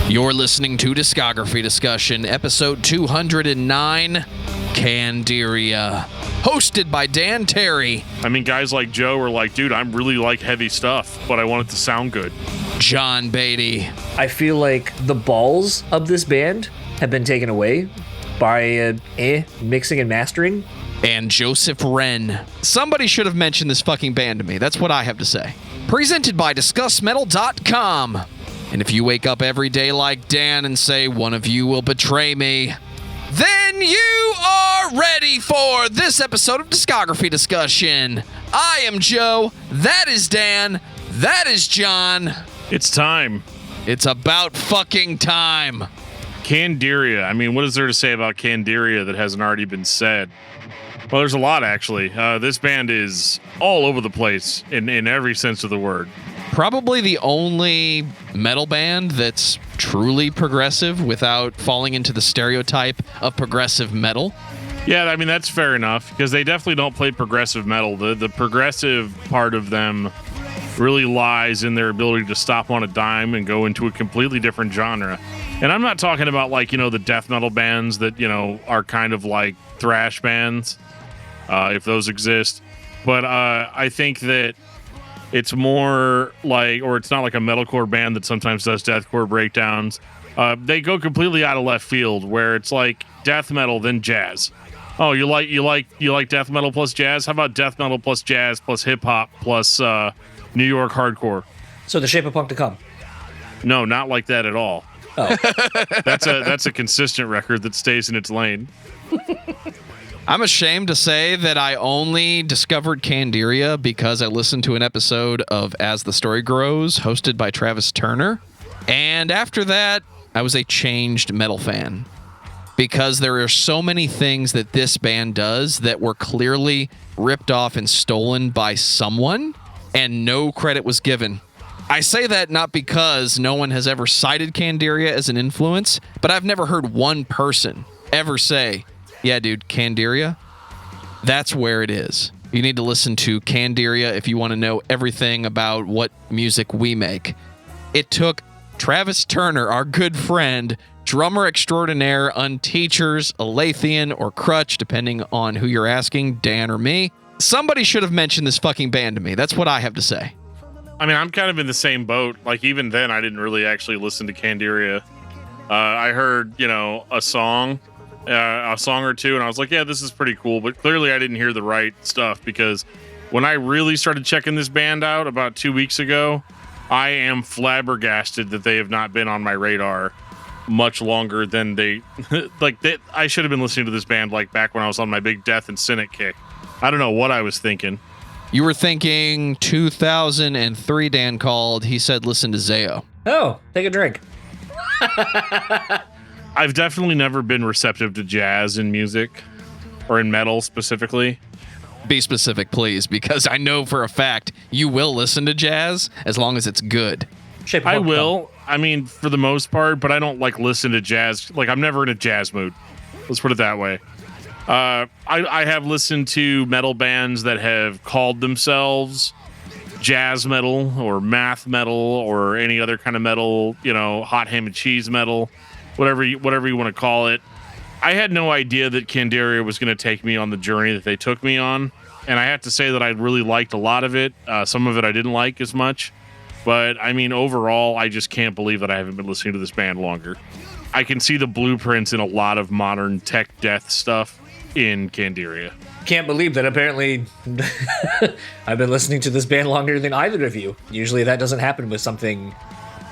You're listening to Discography Discussion, episode 209, Candiria, hosted by Dan Terry. I mean, guys like Joe are like, dude, I'm really like heavy stuff, but I want it to sound good. John Beatty. I feel like the balls of this band have been taken away by mixing and mastering. And Joseph Wren. Somebody should have mentioned this fucking band to me. That's what I have to say. Presented by discussmetal.com. And if you wake up every day like Dan and say, one of you will betray me, then you are ready for this episode of Discography Discussion. I am Joe. That is Dan. That is John. It's time. It's about fucking time. Candiria. I mean, what is there to say about Candiria that hasn't already been said? Well, there's a lot, actually. This band is all over the place in every sense of the word. Probably the only metal band that's truly progressive without falling into the stereotype of progressive metal. Yeah, I mean, that's fair enough, because they definitely don't play progressive metal. The progressive part of them really lies in their ability to stop on a dime and go into a completely different genre. And I'm not talking about, like, you know, the death metal bands that, you know, are kind of like thrash bands, if those exist. But I think that it's more like, or it's not like a metalcore band that sometimes does deathcore breakdowns. They go completely out of left field, where it's like death metal then jazz. Oh, you like death metal plus jazz? How about death metal plus jazz plus hip hop plus New York hardcore? So the Shape of Punk to Come. No, not like that at all. Oh. That's a consistent record that stays in its lane. I'm ashamed to say that I only discovered Candiria because I listened to an episode of As the Story Grows, hosted by Travis Turner. And after that, I was a changed metal fan. Because there are so many things that this band does that were clearly ripped off and stolen by someone, and no credit was given. I say that not because no one has ever cited Candiria as an influence, but I've never heard one person ever say, yeah, dude, Candiria, that's where it is. You need to listen to Candiria if you want to know everything about what music we make. It took Travis Turner, our good friend, drummer extraordinaire, unteachers, Alathian, or Crutch, depending on who you're asking, Dan or me. Somebody should have mentioned this fucking band to me. That's what I have to say. I mean, I'm kind of in the same boat. Like, even then, I didn't really actually listen to Candiria. I heard, you know, a song or two, and I was like, yeah, this is pretty cool. But clearly I didn't hear the right stuff, because when I really started checking this band out about 2 weeks ago, I am flabbergasted that they have not been on my radar much longer than they I should have been listening to this band like back when I was on my big Death and Cynic kick. I don't know what I was thinking. You were thinking 2003, Dan called. He said, listen to Zayo. Oh, take a drink. I've definitely never been receptive to jazz in music, or in metal specifically. Be specific, please, because I know for a fact you will listen to jazz as long as it's good. I will. I mean, for the most part, but I don't like listen to jazz. Like, I'm never in a jazz mood. Let's put it that way. I have listened to metal bands that have called themselves jazz metal or math metal or any other kind of metal, you know, hot ham and cheese metal, whatever you want to call it. I had no idea that Candiria was going to take me on the journey that they took me on. And I have to say that I really liked a lot of it. Some of it I didn't like as much. But, I mean, overall, I just can't believe that I haven't been listening to this band longer. I can see the blueprints in a lot of modern tech death stuff in Candiria. Can't believe that apparently I've been listening to this band longer than either of you. Usually that doesn't happen with something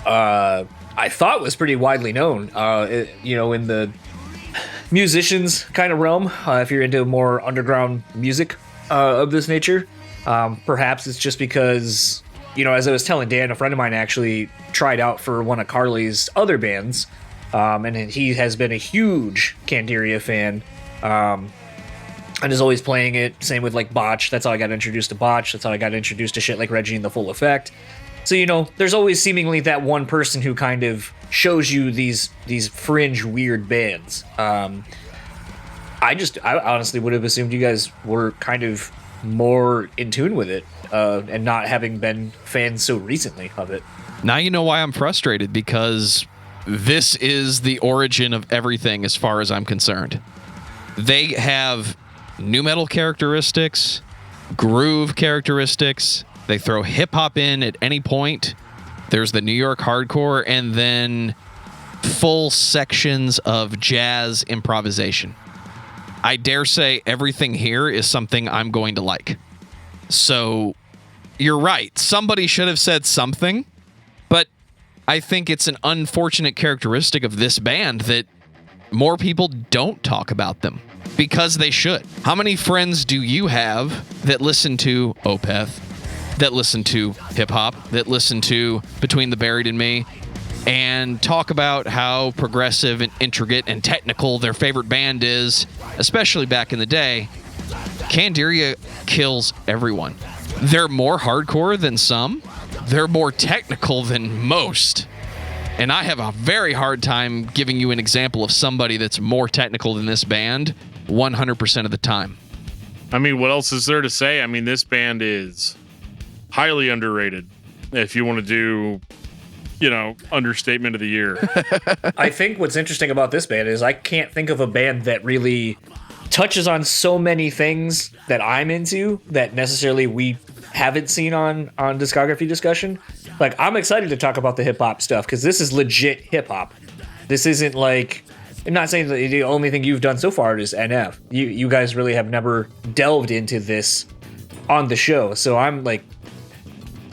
I thought was pretty widely known, in the musicians kind of realm, if you're into more underground music of this nature. Perhaps it's just because, you know, as I was telling Dan, a friend of mine actually tried out for one of Carly's other bands, and he has been a huge Candiria fan, and is always playing it. Same with, like, Botch. That's how I got introduced to Botch. That's how I got introduced to shit like Reggie and the Full Effect. So, you know, there's always seemingly that one person who kind of shows you these fringe weird bands. I honestly would have assumed you guys were kind of more in tune with it, and not having been fans so recently of it. Now you know why I'm frustrated, because this is the origin of everything as far as I'm concerned. They have nu metal characteristics, groove characteristics. They throw hip hop in at any point. There's the New York hardcore, and then full sections of jazz improvisation. I dare say everything here is something I'm going to like. So you're right. Somebody should have said something, but I think it's an unfortunate characteristic of this band that more people don't talk about them because they should. How many friends do you have that listen to Opeth, that listen to hip hop, that listen to Between the Buried and Me, and talk about how progressive and intricate and technical their favorite band is, especially back in the day? Candiria kills everyone. They're more hardcore than some. They're more technical than most. And I have a very hard time giving you an example of somebody that's more technical than this band 100% of the time. I mean, what else is there to say? I mean, this band is highly underrated. If you want to do, understatement of the year. I think what's interesting about this band is I can't think of a band that really touches on so many things that I'm into that necessarily we haven't seen on discography discussion. Like, I'm excited to talk about the hip hop stuff because this is legit hip hop. This isn't like, I'm not saying that the only thing you've done so far is NF. You guys really have never delved into this on the show. So I'm like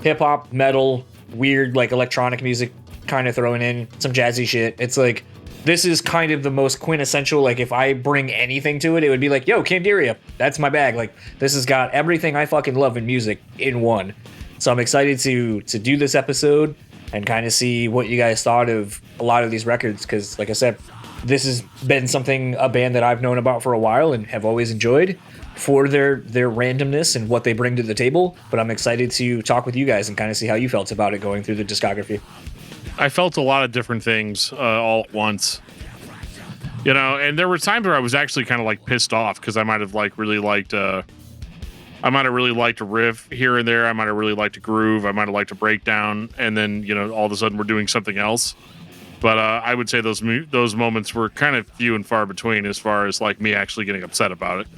hip hop, metal, weird like electronic music, kind of throwing in some jazzy shit. It's like, this is kind of the most quintessential, like if I bring anything to it, it would be like, yo, Candiria, that's my bag. Like, this has got everything I fucking love in music in one. So I'm excited to do this episode and kind of see what you guys thought of a lot of these records. Because like I said, this has been a band that I've known about for a while and have always enjoyed for their randomness and what they bring to the table. But I'm excited to talk with you guys and kind of see how you felt about it going through the discography. I felt a lot of different things all at once, and there were times where I was actually kind of like pissed off because I might have really liked a riff here and there. I might have really liked a groove. I might have liked a breakdown, and then all of a sudden we're doing something else. But I would say those moments were kind of few and far between as far as like me actually getting upset about it.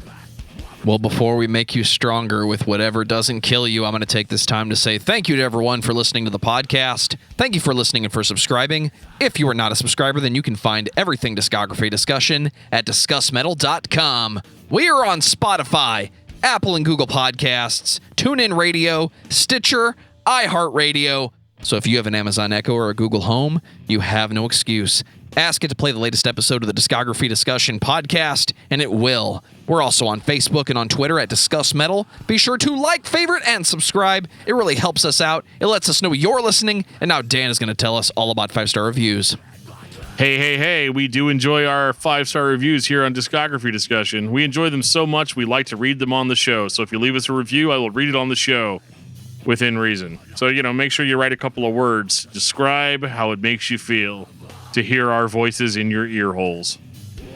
Well, before we make you stronger with whatever doesn't kill you, I'm going to take this time to say thank you to everyone for listening to the podcast. Thank you for listening and for subscribing. If you are not a subscriber, then you can find everything discography discussion at discussmetal.com. We are on Spotify, Apple and Google Podcasts, TuneIn Radio, Stitcher, iHeartRadio. So if you have an Amazon Echo or a Google Home, you have no excuse. Ask it to play the latest episode of the Discography Discussion podcast, and it will. We're also on Facebook and on Twitter at Discuss Metal. Be sure to like, favorite, and subscribe. It really helps us out. It lets us know you're listening. And now Dan is going to tell us all about 5-star reviews. Hey, we do enjoy our 5-star reviews here on Discography Discussion. We enjoy them so much, we like to read them on the show. So if you leave us a review, I will read it on the show within reason. So, make sure you write a couple of words. Describe how it makes you feel to hear our voices in your ear holes.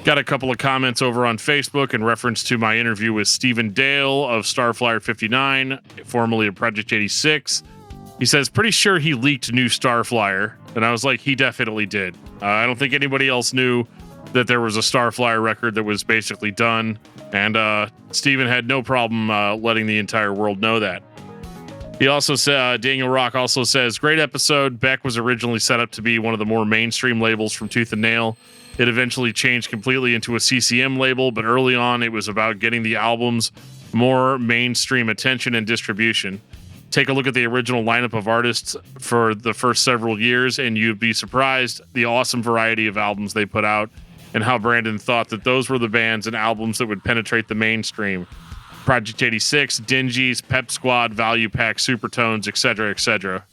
Got a couple of comments over on Facebook in reference to my interview with Stephen Dale of Starflyer 59, formerly of Project 86. He says, pretty sure he leaked new Starflyer. And I was like, he definitely did. I don't think anybody else knew that there was a Starflyer record that was basically done. And Stephen had no problem letting the entire world know that. He also said, Daniel Rock also says, great episode. Beck was originally set up to be one of the more mainstream labels from Tooth and Nail. It eventually changed completely into a CCM label, but early on it was about getting the albums more mainstream attention and distribution. Take a look at the original lineup of artists for the first several years, and you'd be surprised the awesome variety of albums they put out and how Brandon thought that those were the bands and albums that would penetrate the mainstream. Project 86, Dingies, Pep Squad, Value Pack, Supertones, etc., etc.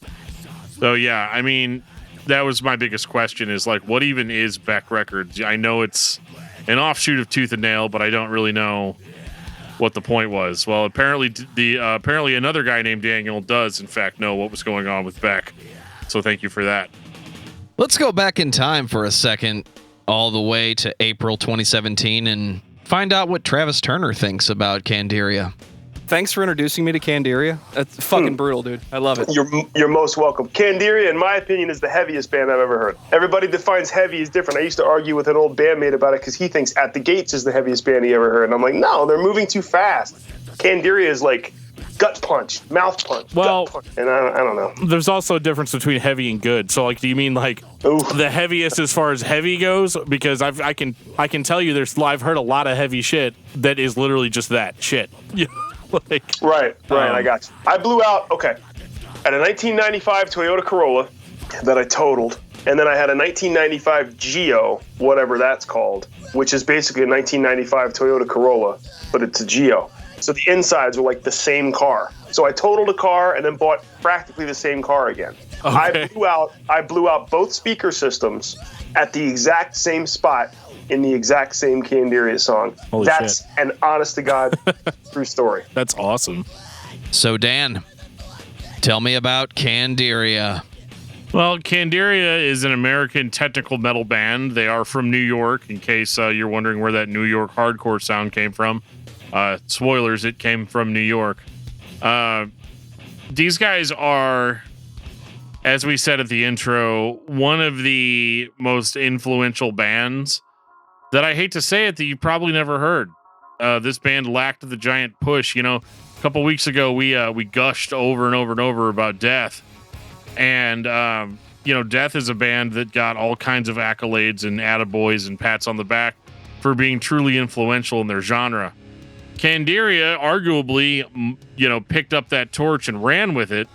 So yeah, I mean, that was my biggest question is like, what even is Beck Records? I know it's an offshoot of Tooth and Nail, but I don't really know what the point was. Well, apparently apparently another guy named Daniel does in fact know what was going on with Beck. So thank you for that. Let's go back in time for a second, all the way to April 2017, and find out what Travis Turner thinks about Candiria. Thanks for introducing me to Candiria. That's fucking brutal, dude. I love it. You're most welcome. Candiria, in my opinion, is the heaviest band I've ever heard. Everybody defines heavy as different. I used to argue with an old bandmate about it because he thinks At the Gates is the heaviest band he ever heard. And I'm like, no, they're moving too fast. Candiria is like gut punch, mouth punch, Well, gut punch. And I don't know. There's also a difference between heavy and good. So, like, do you mean like the heaviest as far as heavy goes? Because I can tell you, I've heard a lot of heavy shit that is literally just that shit. Like, right. I got you. I blew out. Okay, I had a 1995 Toyota Corolla that I totaled, and then I had a 1995 Geo, whatever that's called, which is basically a 1995 Toyota Corolla, but it's a Geo. So the insides were like the same car. So I totaled a car and then bought practically the same car again. Okay. I blew out both speaker systems at the exact same spot in the exact same Candiria song. Holy That's shit. an honest to God true story. That's awesome. So, Dan, tell me about Candiria. Well, Candiria is an American technical metal band. They are from New York, in case you're wondering where that New York hardcore sound came from. Spoilers, it came from New York. These guys are, as we said at the intro, one of the most influential bands that I hate to say it, that you probably never heard. This band lacked the giant push. You know, a couple weeks ago, we gushed over and over and over about Death. And, Death is a band that got all kinds of accolades and attaboys and pats on the back for being truly influential in their genre. Candiria arguably, picked up that torch and ran with it,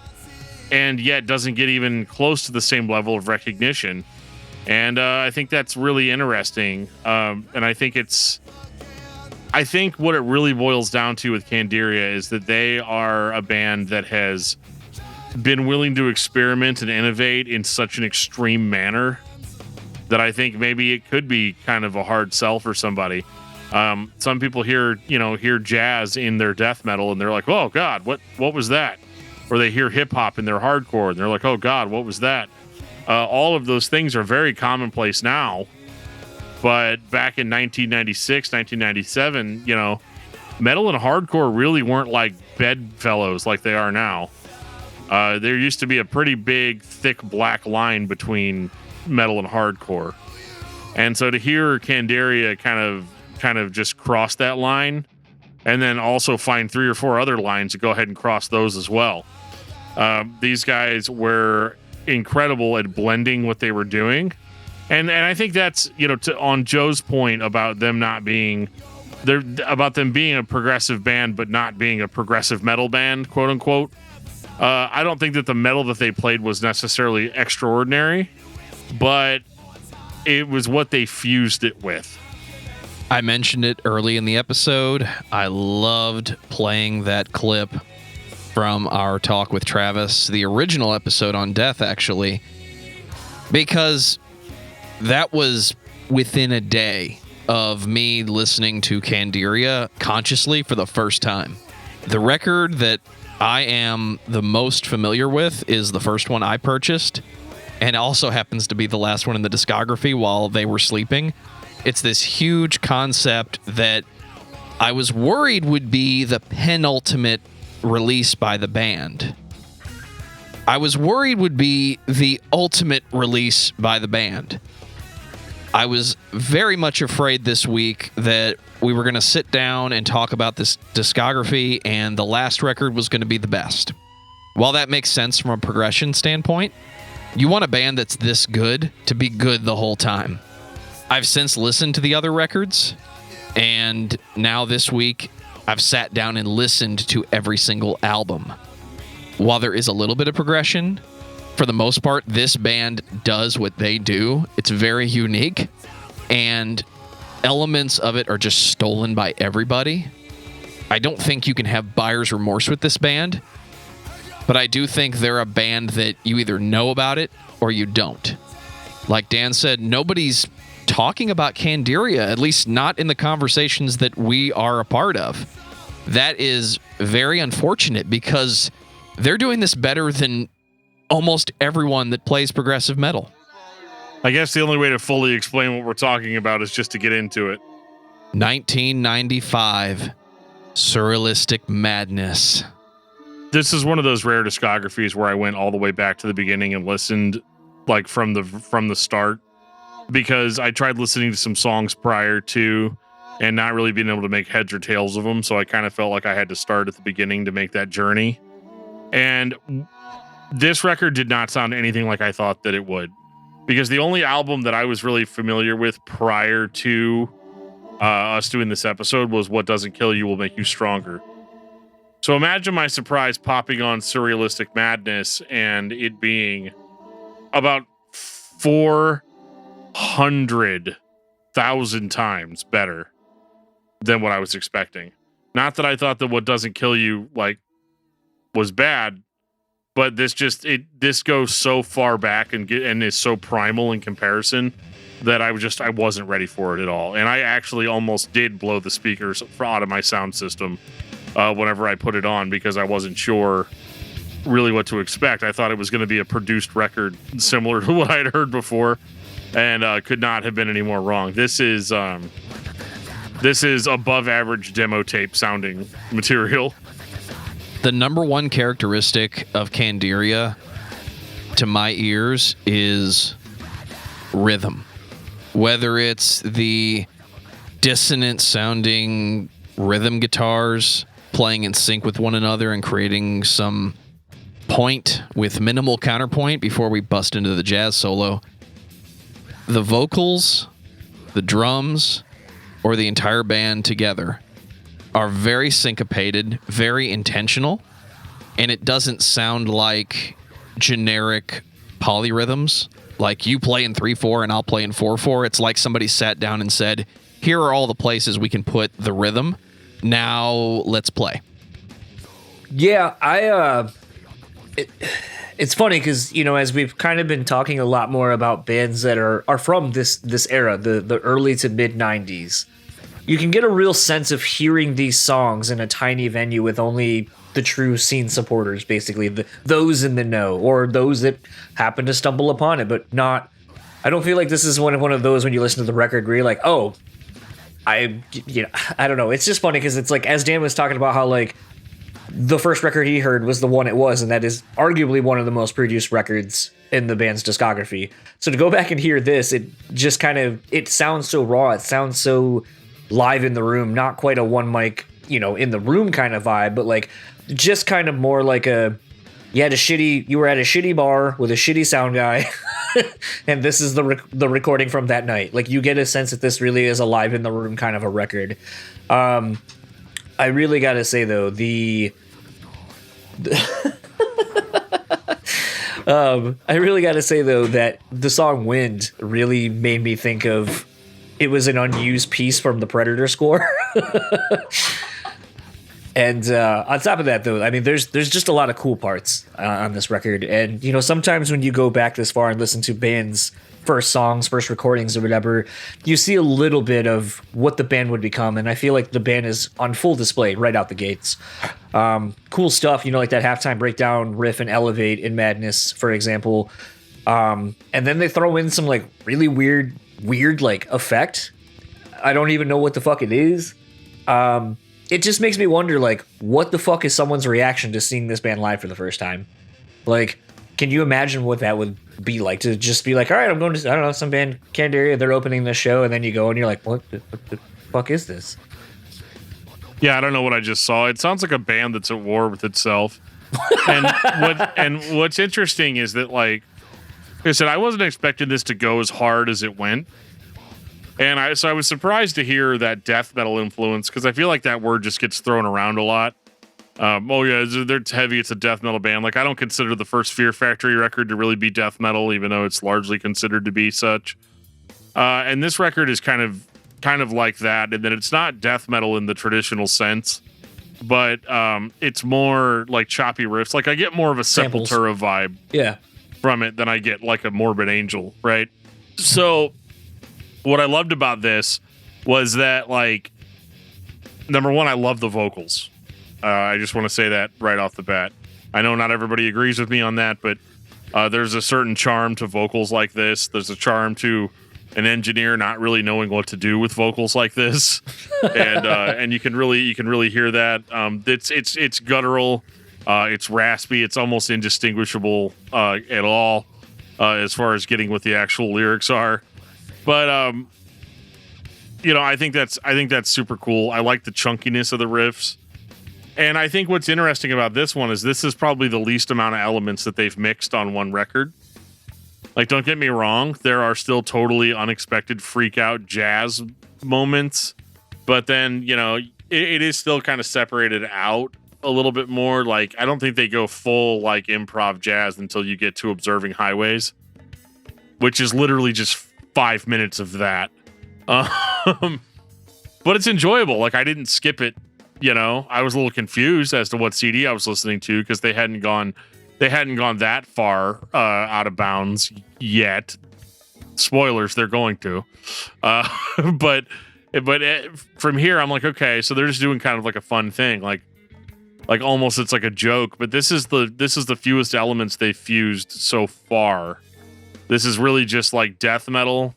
and yet doesn't get even close to the same level of recognition. And I think that's really interesting. And I think what it really boils down to with Candiria is that they are a band that has been willing to experiment and innovate in such an extreme manner that I think maybe it could be kind of a hard sell for somebody. Some people hear jazz in their death metal and they're like, oh God, what was that? Or they hear hip hop in their hardcore and they're like, oh God, what was that? All of those things are very commonplace now, but back in 1996, 1997, metal and hardcore really weren't like bedfellows like they are now. There used to be a pretty big, thick black line between metal and hardcore. And so to hear Candiria kind of just cross that line and then also find 3 or 4 other lines to go ahead and cross those as well. These guys were incredible at blending what they were doing. And I think that's, on Joe's point about them being a progressive band, but not being a progressive metal band, quote unquote. I don't think that the metal that they played was necessarily extraordinary, but it was what they fused it with. I mentioned it early in the episode. I loved playing that clip from our talk with Travis, the original episode on Death, actually, because that was within a day of me listening to Candiria consciously for the first time. The record that I am the most familiar with is the first one I purchased, and also happens to be the last one in the discography while they were sleeping. It's this huge concept that I was worried would be the penultimate release by the band. I was worried would be the ultimate release by the band. I was very much afraid this week that we were going to sit down and talk about this discography and the last record was going to be the best. While that makes sense from a progression standpoint, you want a band that's this good to be good the whole time. I've since listened to the other records, and now this week I've sat down and listened to every single album. While there is a little bit of progression, for the most part, this band does what they do. It's very unique, and elements of it are just stolen by everybody. I don't think you can have buyer's remorse with this band, but I do think they're a band that you either know about it or you don't. Like Dan said, nobody's talking about Candiria, at least not in the conversations that we are a part of. That is very unfortunate because they're doing this better than almost everyone that plays progressive metal. I guess the only way to fully explain what we're talking about is just to get into it. 1995. Surrealistic madness. This is one of those rare discographies where I went all the way back to the beginning and listened like from the start, because I tried listening to some songs prior to and not really being able to make heads or tails of them. So I kind of felt like I had to start at the beginning to make that journey. And this record did not sound anything like I thought that it would, because the only album that I was really familiar with prior to us doing this episode was What Doesn't Kill You Will Make You Stronger. So imagine my surprise popping on Surrealistic Madness and it being about 400,000 times better than what I was expecting. Not that I thought that What Doesn't Kill You like was bad, but this goes so far back and is so primal in comparison that I wasn't ready for it at all. And I actually almost did blow the speakers out of my sound system whenever I put it on, because I wasn't sure really what to expect. I thought it was going to be a produced record similar to what I'd heard before, and could not have been any more wrong. This is above average demo tape sounding material. The number one characteristic of Candiria, to my ears, is rhythm. Whether it's the dissonant sounding rhythm guitars playing in sync with one another and creating some point with minimal counterpoint before we bust into the jazz solo, the vocals, the drums, or the entire band together are very syncopated, very intentional, and it doesn't sound like generic polyrhythms, like you play in 3/4 and I'll play in 4/4. It's like somebody sat down and said, here are all the places we can put the rhythm. Now let's play. Yeah, it's funny because, you know, as we've kind of been talking a lot more about bands that are from this era, the early to mid 90s, you can get a real sense of hearing these songs in a tiny venue with only the true scene supporters, basically, those in the know, or those that happen to stumble upon it, but not. I don't feel like this is one of those when you listen to the record where you're like, oh, I don't know. It's just funny because it's like, as Dan was talking about how like the first record he heard was the one it was, and that is arguably one of the most produced records in the band's discography. So to go back and hear this, it just kind of, it sounds so raw. It sounds so live in the room, not quite a one mic, in the room kind of vibe, but like just kind of more like you were at a shitty bar with a shitty sound guy and this is the recording from that night. Like, you get a sense that this really is a live in the room kind of a record. I really got to say though, that the song Wind really made me think of, it was an unused piece from the Predator score. And on top of that, though, I mean, there's just a lot of cool parts on this record. And, sometimes when you go back this far and listen to bands' first songs, first recordings or whatever, you see a little bit of what the band would become. And I feel like the band is on full display right out the gates. Cool stuff, like that halftime breakdown riff and Elevate in Madness, for example. And then they throw in some like really weird like effect. I don't even know what the fuck it is. It just makes me wonder, like, what the fuck is someone's reaction to seeing this band live for the first time? Like, can you imagine what that would be like, to just be like, all right, I'm going to, I don't know, some band, Candiria, they're opening this show, and then you go and you're like, what the fuck is this? Yeah, I don't know what I just saw. It sounds like a band that's at war with itself. And what's interesting is that, like I said, I wasn't expecting this to go as hard as it went. And I was surprised to hear that death metal influence, because I feel like that word just gets thrown around a lot. They're heavy. It's a death metal band. Like, I don't consider the first Fear Factory record to really be death metal, even though it's largely considered to be such. And this record is kind of like that, and then it's not death metal in the traditional sense, but it's more like choppy riffs. Like, I get more of a Sepultura vibe, from it than I get like a Morbid Angel, right? So what I loved about this was that, like, number one, I love the vocals. I just want to say that right off the bat. I know not everybody agrees with me on that, but there's a certain charm to vocals like this. There's a charm to an engineer not really knowing what to do with vocals like this, and you can really hear that. It's guttural, it's raspy, it's almost indistinguishable at all as far as getting what the actual lyrics are. But I think that's super cool. I like the chunkiness of the riffs. And I think what's interesting about this one is this is probably the least amount of elements that they've mixed on one record. Like, don't get me wrong, there are still totally unexpected freak out jazz moments, but then, it is still kind of separated out a little bit more. Like, I don't think they go full like improv jazz until you get to Observing Highways, which is literally just 5 minutes of that. But it's enjoyable. Like, I didn't skip it. I was a little confused as to what CD I was listening to because they hadn't gone that far out of bounds yet. Spoilers, they're going to. But from here, I'm like, okay, so they're just doing kind of like a fun thing, like almost it's like a joke. But this is the fewest elements they've fused so far. This is really just like death metal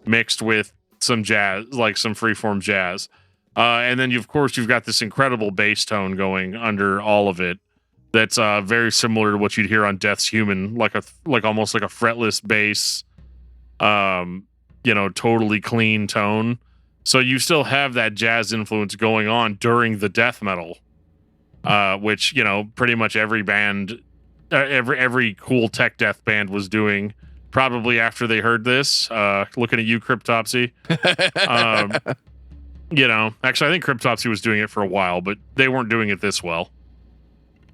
mixed with some jazz, like some freeform jazz. And then you've got this incredible bass tone going under all of it. That's very similar to what you'd hear on Death's Human, like almost like a fretless bass, totally clean tone. So you still have that jazz influence going on during the death metal, which pretty much every band, every cool tech death band was doing. Probably after they heard this, looking at you, Cryptopsy. Actually, I think Cryptopsy was doing it for a while, but they weren't doing it this well.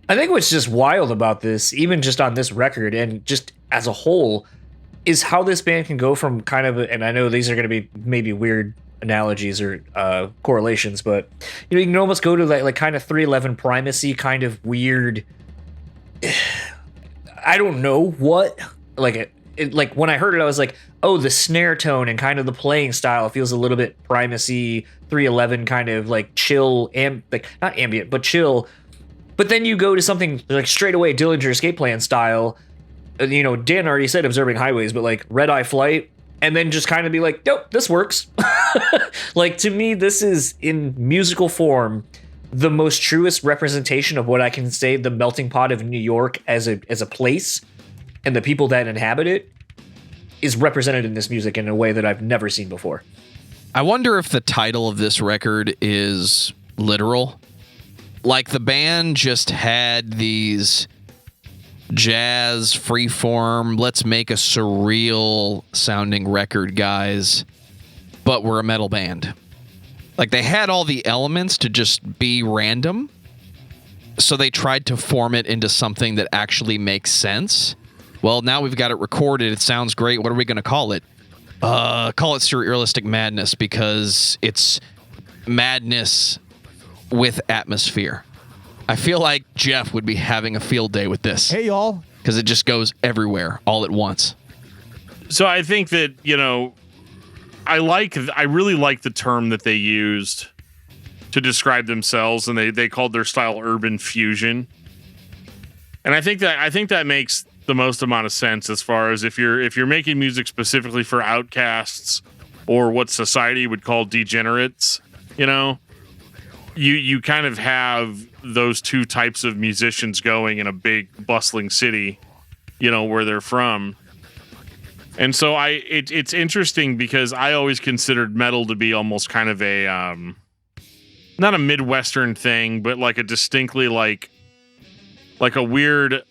I think what's just wild about this, even just on this record and just as a whole, is how this band can go from kind of, and I know these are going to be maybe weird analogies or correlations, but you can almost go to like kind of 311 Primacy kind of weird. I don't know what, like like when I heard it, I was like, oh, the snare tone and kind of the playing style feels a little bit Primacy 311 kind of like chill, like not ambient, but chill. But then you go to something like straight away Dillinger Escape Plan style. Dan already said Observing Highways, but like Red Eye Flight, and then just kind of be like, nope, this works. Like, to me, this is in musical form the most truest representation of what I can say the melting pot of New York as a place and the people that inhabit it is represented in this music in a way that I've never seen before. I wonder if the title of this record is literal. Like, the band just had these jazz, freeform, let's make a surreal sounding record, guys, but we're a metal band. Like, they had all the elements to just be random, so they tried to form it into something that actually makes sense. Well, now we've got it recorded. It sounds great. What are we going to call it? Call it Surrealistic Madness, because it's madness with atmosphere. I feel like Jeff would be having a field day with this. Hey, y'all. Because it just goes everywhere all at once. So I think that, I really like the term that they used to describe themselves, and they called their style urban fusion. And I think that makes the most amount of sense as far as if you're making music specifically for outcasts or what society would call degenerates, you kind of have those two types of musicians going in a big bustling city, where they're from. And so it's interesting because I always considered metal to be almost kind of a not a Midwestern thing, but like a distinctly like a weird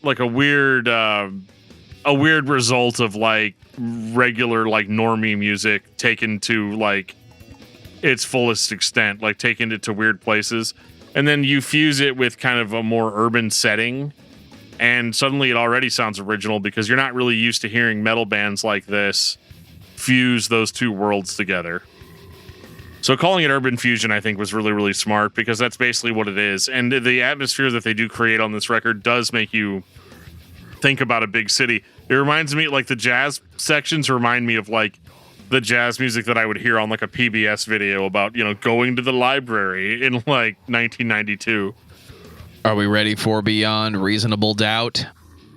result of like regular like normie music taken to like its fullest extent, like taking it to weird places. And then you fuse it with kind of a more urban setting, and suddenly it already sounds original because you're not really used to hearing metal bands like this fuse those two worlds together. So calling it urban fusion, I think, was really, really smart because that's basically what it is. And the atmosphere that they do create on this record does make you think about a big city. It reminds me, like, the jazz sections remind me of like the jazz music that I would hear on like a PBS video about, going to the library in like 1992. Are we ready for Beyond Reasonable Doubt?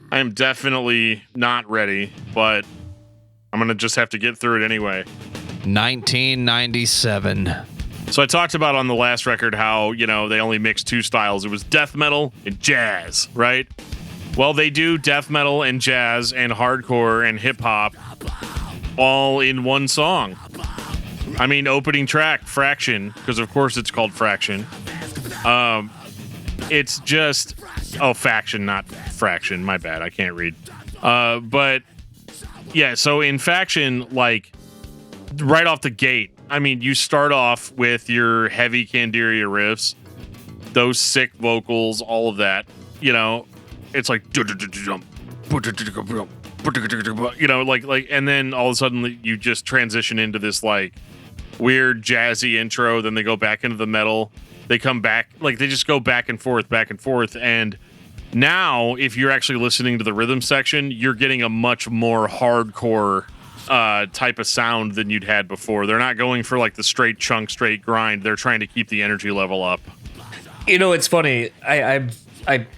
I am definitely not ready, but I'm going to just have to get through it anyway. 1997. So I talked about on the last record how, they only mixed two styles. It was death metal and jazz, right? Well, they do death metal and jazz and hardcore and hip hop all in one song. I mean, opening track, Fraction, because of course it's called Fraction. It's just, Faction, not Fraction. My bad. I can't read. But yeah, so in Faction, like right off the gate, I mean, you start off with your heavy Candiria riffs, those sick vocals, all of that. It's like, and then all of a sudden you just transition into this like weird jazzy intro. Then they go back into the metal. They come back, like they just go back and forth. And now, if you're actually listening to the rhythm section, you're getting a much more hardcore type of sound than you'd had before. They're not going for like the straight chunk, straight grind. They're trying to keep the energy level up. It's funny. I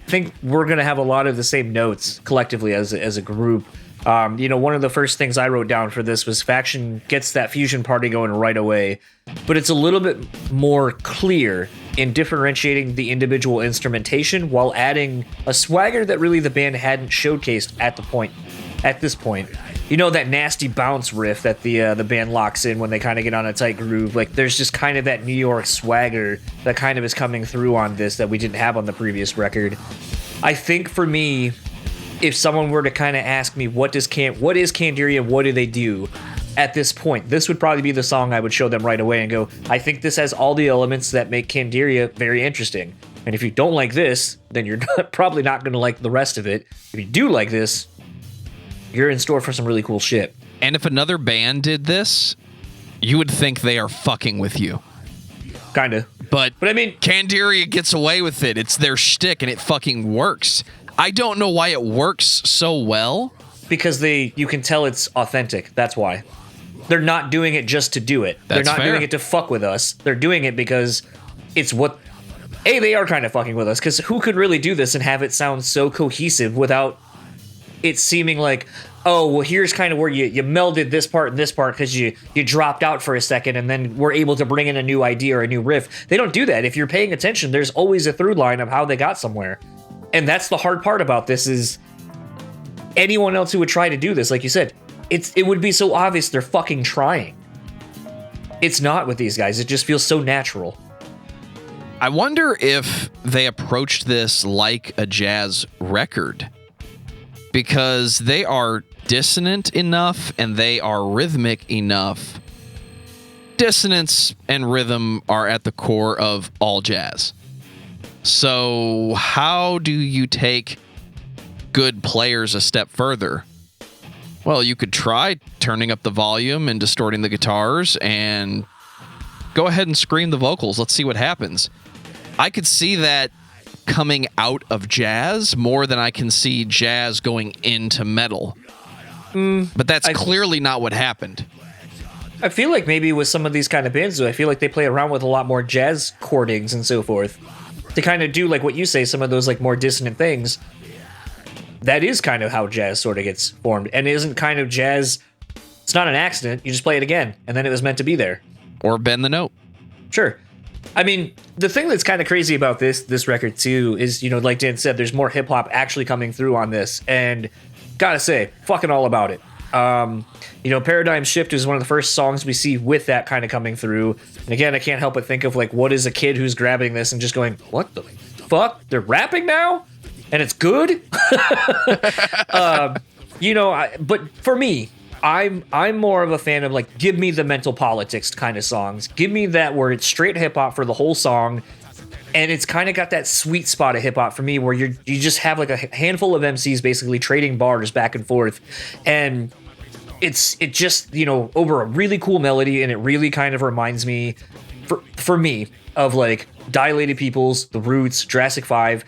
think we're going to have a lot of the same notes collectively as a group. One of the first things I wrote down for this was Faction gets that fusion party going right away, but it's a little bit more clear in differentiating the individual instrumentation while adding a swagger that really the band hadn't showcased at this point. That nasty bounce riff that the band locks in when they kind of get on a tight groove. Like, there's just kind of that New York swagger that kind of is coming through on this that we didn't have on the previous record. I think for me, if someone were to kind of ask me what is Candiria, what do they do at this point, this would probably be the song I would show them right away and go, I think this has all the elements that make Candiria very interesting. And if you don't like this, then you're probably not going to like the rest of it. If you do like this, you're in store for some really cool shit. And if another band did this, you would think they are fucking with you. Kinda. But I mean, Candiria gets away with it. It's their shtick, and it fucking works. I don't know why it works so well. Because you can tell it's authentic. That's why. They're not doing it just to do it. They're not doing it to fuck with us. They're doing it because it's what... they are kind of fucking with us, because who could really do this and have it sound so cohesive without it seeming like, here's kind of where you melded this part and this part because you dropped out for a second and then we're able to bring in a new idea or a new riff. They don't do that. If you're paying attention, there's always a through line of how they got somewhere. And that's the hard part about this is anyone else who would try to do this, like you said, it would be so obvious they're fucking trying. It's not with these guys. It just feels so natural. I wonder if they approached this like a jazz record, because they are dissonant enough and they are rhythmic enough. Dissonance and rhythm are at the core of all jazz. So how do you take good players a step further? Well, you could try turning up the volume and distorting the guitars and go ahead and scream the vocals. Let's see what happens. I could see that coming out of jazz more than I can see jazz going into metal. But that's clearly not what happened. I feel like maybe with some of these kind of bands, though, I feel like they play around with a lot more jazz chordings and so forth. To kind of do, like what you say, some of those like more dissonant things. That is kind of how jazz sort of gets formed. And isn't kind of jazz... It's not an accident. You just play it again. And then it was meant to be there. Or bend the note. Sure. I mean, the thing that's kind of crazy about this record, too, is, like Dan said, there's more hip-hop actually coming through on this. And gotta say, fucking all about it. Paradigm Shift is one of the first songs we see with that kind of coming through. And again, I can't help but think of, like, what is a kid who's grabbing this and just going, what the fuck? They're rapping now? And it's good? But for me... I'm more of a fan of, like, give me the mental politics kind of songs. Give me that where it's straight hip-hop for the whole song, and it's kind of got that sweet spot of hip-hop for me where you just have, like, a handful of MCs basically trading bars back and forth, and it just, over a really cool melody, and it really kind of reminds me, for me, of, like, Dilated Peoples, The Roots, Jurassic 5,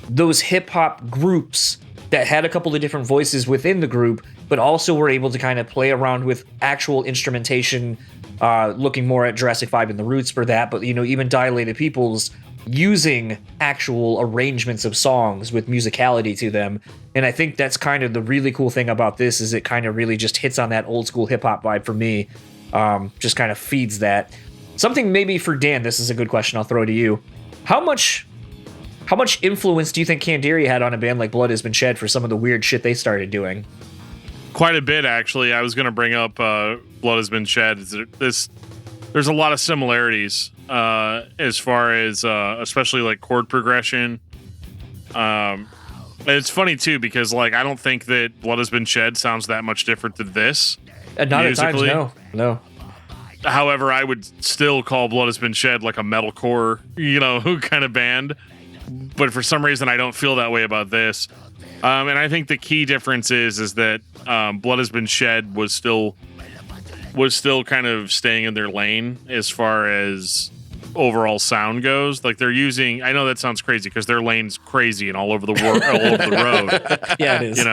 those hip-hop groups that had a couple of different voices within the group, but also were able to kind of play around with actual instrumentation, looking more at Jurassic 5 and The Roots for that. But, even Dilated Peoples using actual arrangements of songs with musicality to them. And I think that's kind of the really cool thing about this, is it kind of really just hits on that old school hip hop vibe for me. Just kind of feeds that. Something maybe for Dan, this is a good question, I'll throw to you. How much influence do you think Candiria had on a band like Blood Has Been Shed for some of the weird shit they started doing? Quite a bit, actually. I was going to bring up Blood Has Been Shed. There's a lot of similarities as far as especially like chord progression. And it's funny too, because like I don't think that Blood Has Been Shed sounds that much different than this. Not musically. At times, no. However, I would still call Blood Has Been Shed like a metalcore, kind of band. But for some reason, I don't feel that way about this. And I think the key difference is that Blood Has Been Shed was still kind of staying in their lane as far as overall sound goes. Like they're using, I know that sounds crazy because their lane's crazy and all over the all over the road. Yeah, it is.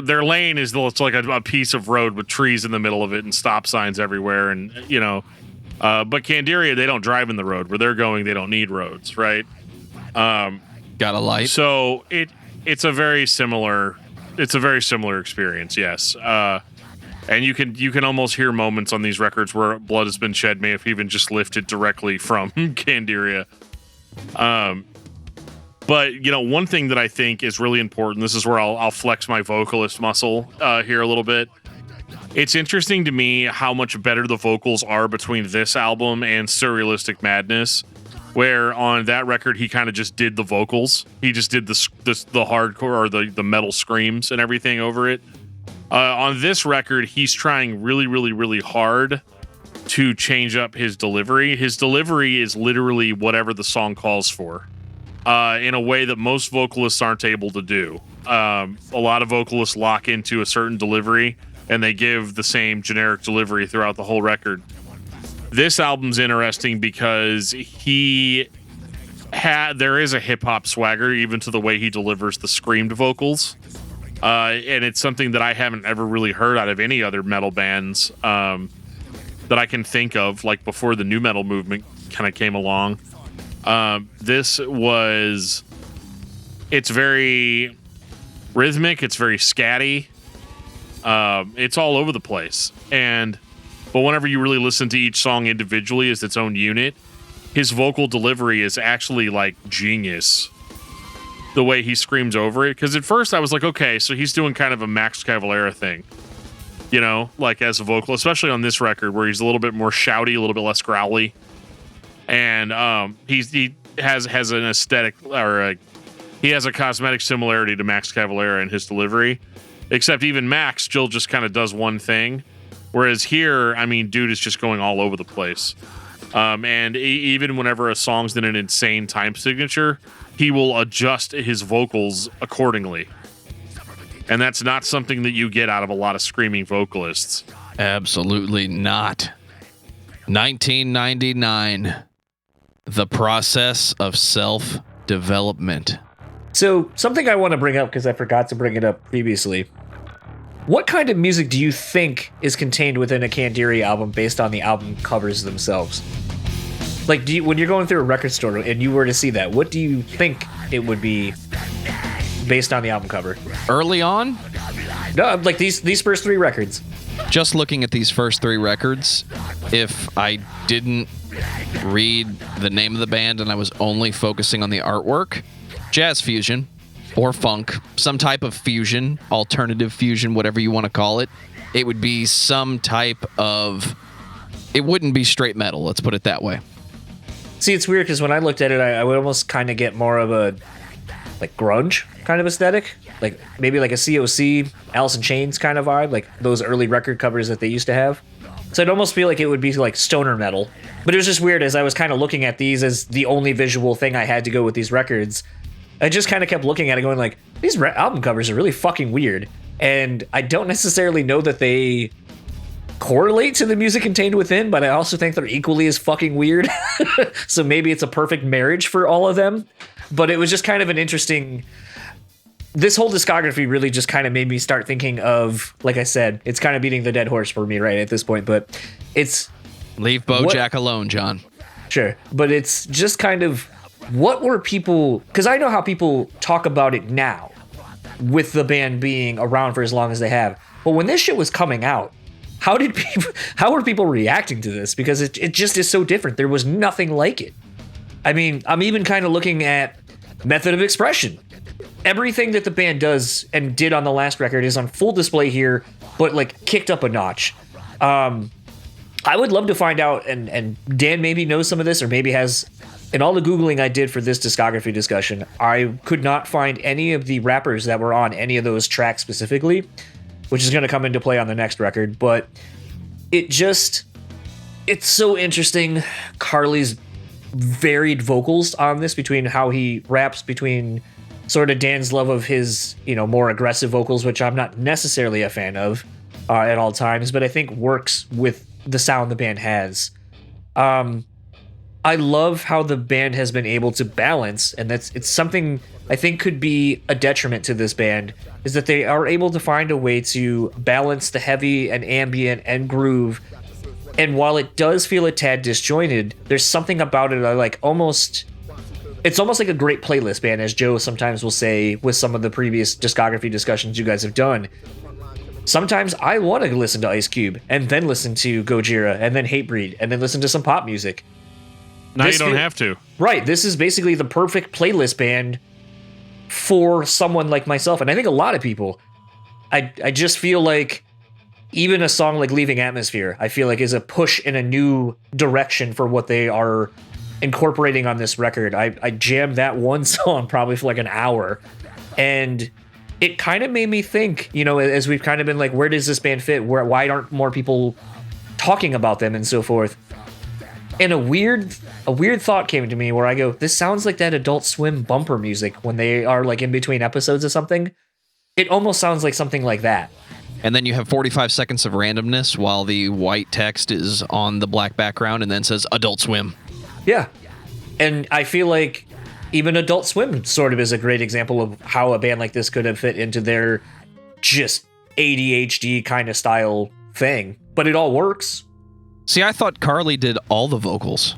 Their lane is it's like a piece of road with trees in the middle of it and stop signs everywhere, and but Candiria, they don't drive in the road. Where they're going, they don't need roads, right? Got a light. So it's a very similar experience, yes. And you can almost hear moments on these records where Blood Has Been Shed may have even just lifted directly from Candiria. But one thing that I think is really important, this is where I'll flex my vocalist muscle here a little bit. It's interesting to me how much better the vocals are between this album and Surrealistic Madness, where on that record he kind of just did the vocals. He just did the hardcore or the metal screams and everything over it. On this record, he's trying really, really, really hard to change up his delivery. His delivery is literally whatever the song calls for, in a way that most vocalists aren't able to do. A lot of vocalists lock into a certain delivery, and they give the same generic delivery throughout the whole record. This album's interesting because there is a hip-hop swagger even to the way he delivers the screamed vocals. And it's something that I haven't ever really heard out of any other metal bands that I can think of, like before the new metal movement kind of came along. It's very rhythmic, it's very scatty, it's all over the place. But whenever you really listen to each song individually as its own unit, his vocal delivery is actually like genius. The way he screams over it, because at first I was like, okay, so he's doing kind of a Max Cavalera thing, like as a vocal, especially on this record where he's a little bit more shouty, a little bit less growly, and he has an aesthetic, or he has a cosmetic similarity to Max Cavalera in his delivery, except even Max still just kind of does one thing, whereas here, I mean, dude is just going all over the place, and even whenever a song's in an insane time signature, he will adjust his vocals accordingly. And that's not something that you get out of a lot of screaming vocalists. Absolutely not. 1999. The process of self-development. So, something I want to bring up, because I forgot to bring it up previously. What kind of music do you think is contained within a Candiria album based on the album covers themselves? Like, when you're going through a record store and you were to see that, what do you think it would be based on the album cover? Early on? No, like these first three records. Just looking at these first three records, if I didn't read the name of the band and I was only focusing on the artwork, jazz fusion or funk, some type of fusion, alternative fusion, whatever you want to call it, it would be some type of... It wouldn't be straight metal, let's put it that way. See, it's weird because when I looked at it, I would almost kind of get more of a like grunge kind of aesthetic, like maybe like a COC, Alice in Chains kind of vibe, like those early record covers that they used to have. So I'd almost feel like it would be like stoner metal. But it was just weird as I was kind of looking at these as the only visual thing I had to go with these records. I just kind of kept looking at it going like, these album covers are really fucking weird. And I don't necessarily know that they correlate to the music contained within, but I also think they're equally as fucking weird. So maybe it's a perfect marriage for all of them. But it was just kind of an interesting... This whole discography really just kind of made me start thinking of, like I said, it's kind of beating the dead horse for me right at this point, but it's... Leave Bojack alone, John. Sure. But it's just kind of what were people, because I know how people talk about it now with the band being around for as long as they have, but when this shit was coming out, how were people reacting to this? Because it just is so different. There was nothing like it. I mean, I'm even kind of looking at method of expression. Everything that the band does and did on the last record is on full display here, but like kicked up a notch. I would love to find out, and Dan maybe knows some of this, or maybe has. In all the Googling I did for this discography discussion, I could not find any of the rappers that were on any of those tracks specifically, which is going to come into play on the next record. But it's so interesting. Carly's varied vocals on this, between how he raps, between sort of Dan's love of his, more aggressive vocals, which I'm not necessarily a fan of at all times, but I think works with the sound the band has. I love how the band has been able to balance, and it's something I think could be a detriment to this band, is that they are able to find a way to balance the heavy and ambient and groove. And while it does feel a tad disjointed, there's something about it I like. It's almost like a great playlist band, as Joe sometimes will say with some of the previous discography discussions you guys have done. Sometimes I want to listen to Ice Cube, and then listen to Gojira, and then Hatebreed, and then listen to some pop music. Now you don't have to. Right. This is basically the perfect playlist band for someone like myself. And I think a lot of people, I just feel like even a song like Leaving Atmosphere, I feel like is a push in a new direction for what they are incorporating on this record. I jammed that one song probably for like an hour, and it kind of made me think, as we've kind of been like, where does this band fit? Why aren't more people talking about them and so forth? And a weird thought came to me where I go, this sounds like that Adult Swim bumper music when they are like in between episodes or something. It almost sounds like something like that. And then you have 45 seconds of randomness while the white text is on the black background and then says Adult Swim. Yeah. And I feel like even Adult Swim sort of is a great example of how a band like this could have fit into their just ADHD kind of style thing. But it all works. See, I thought Carly did all the vocals.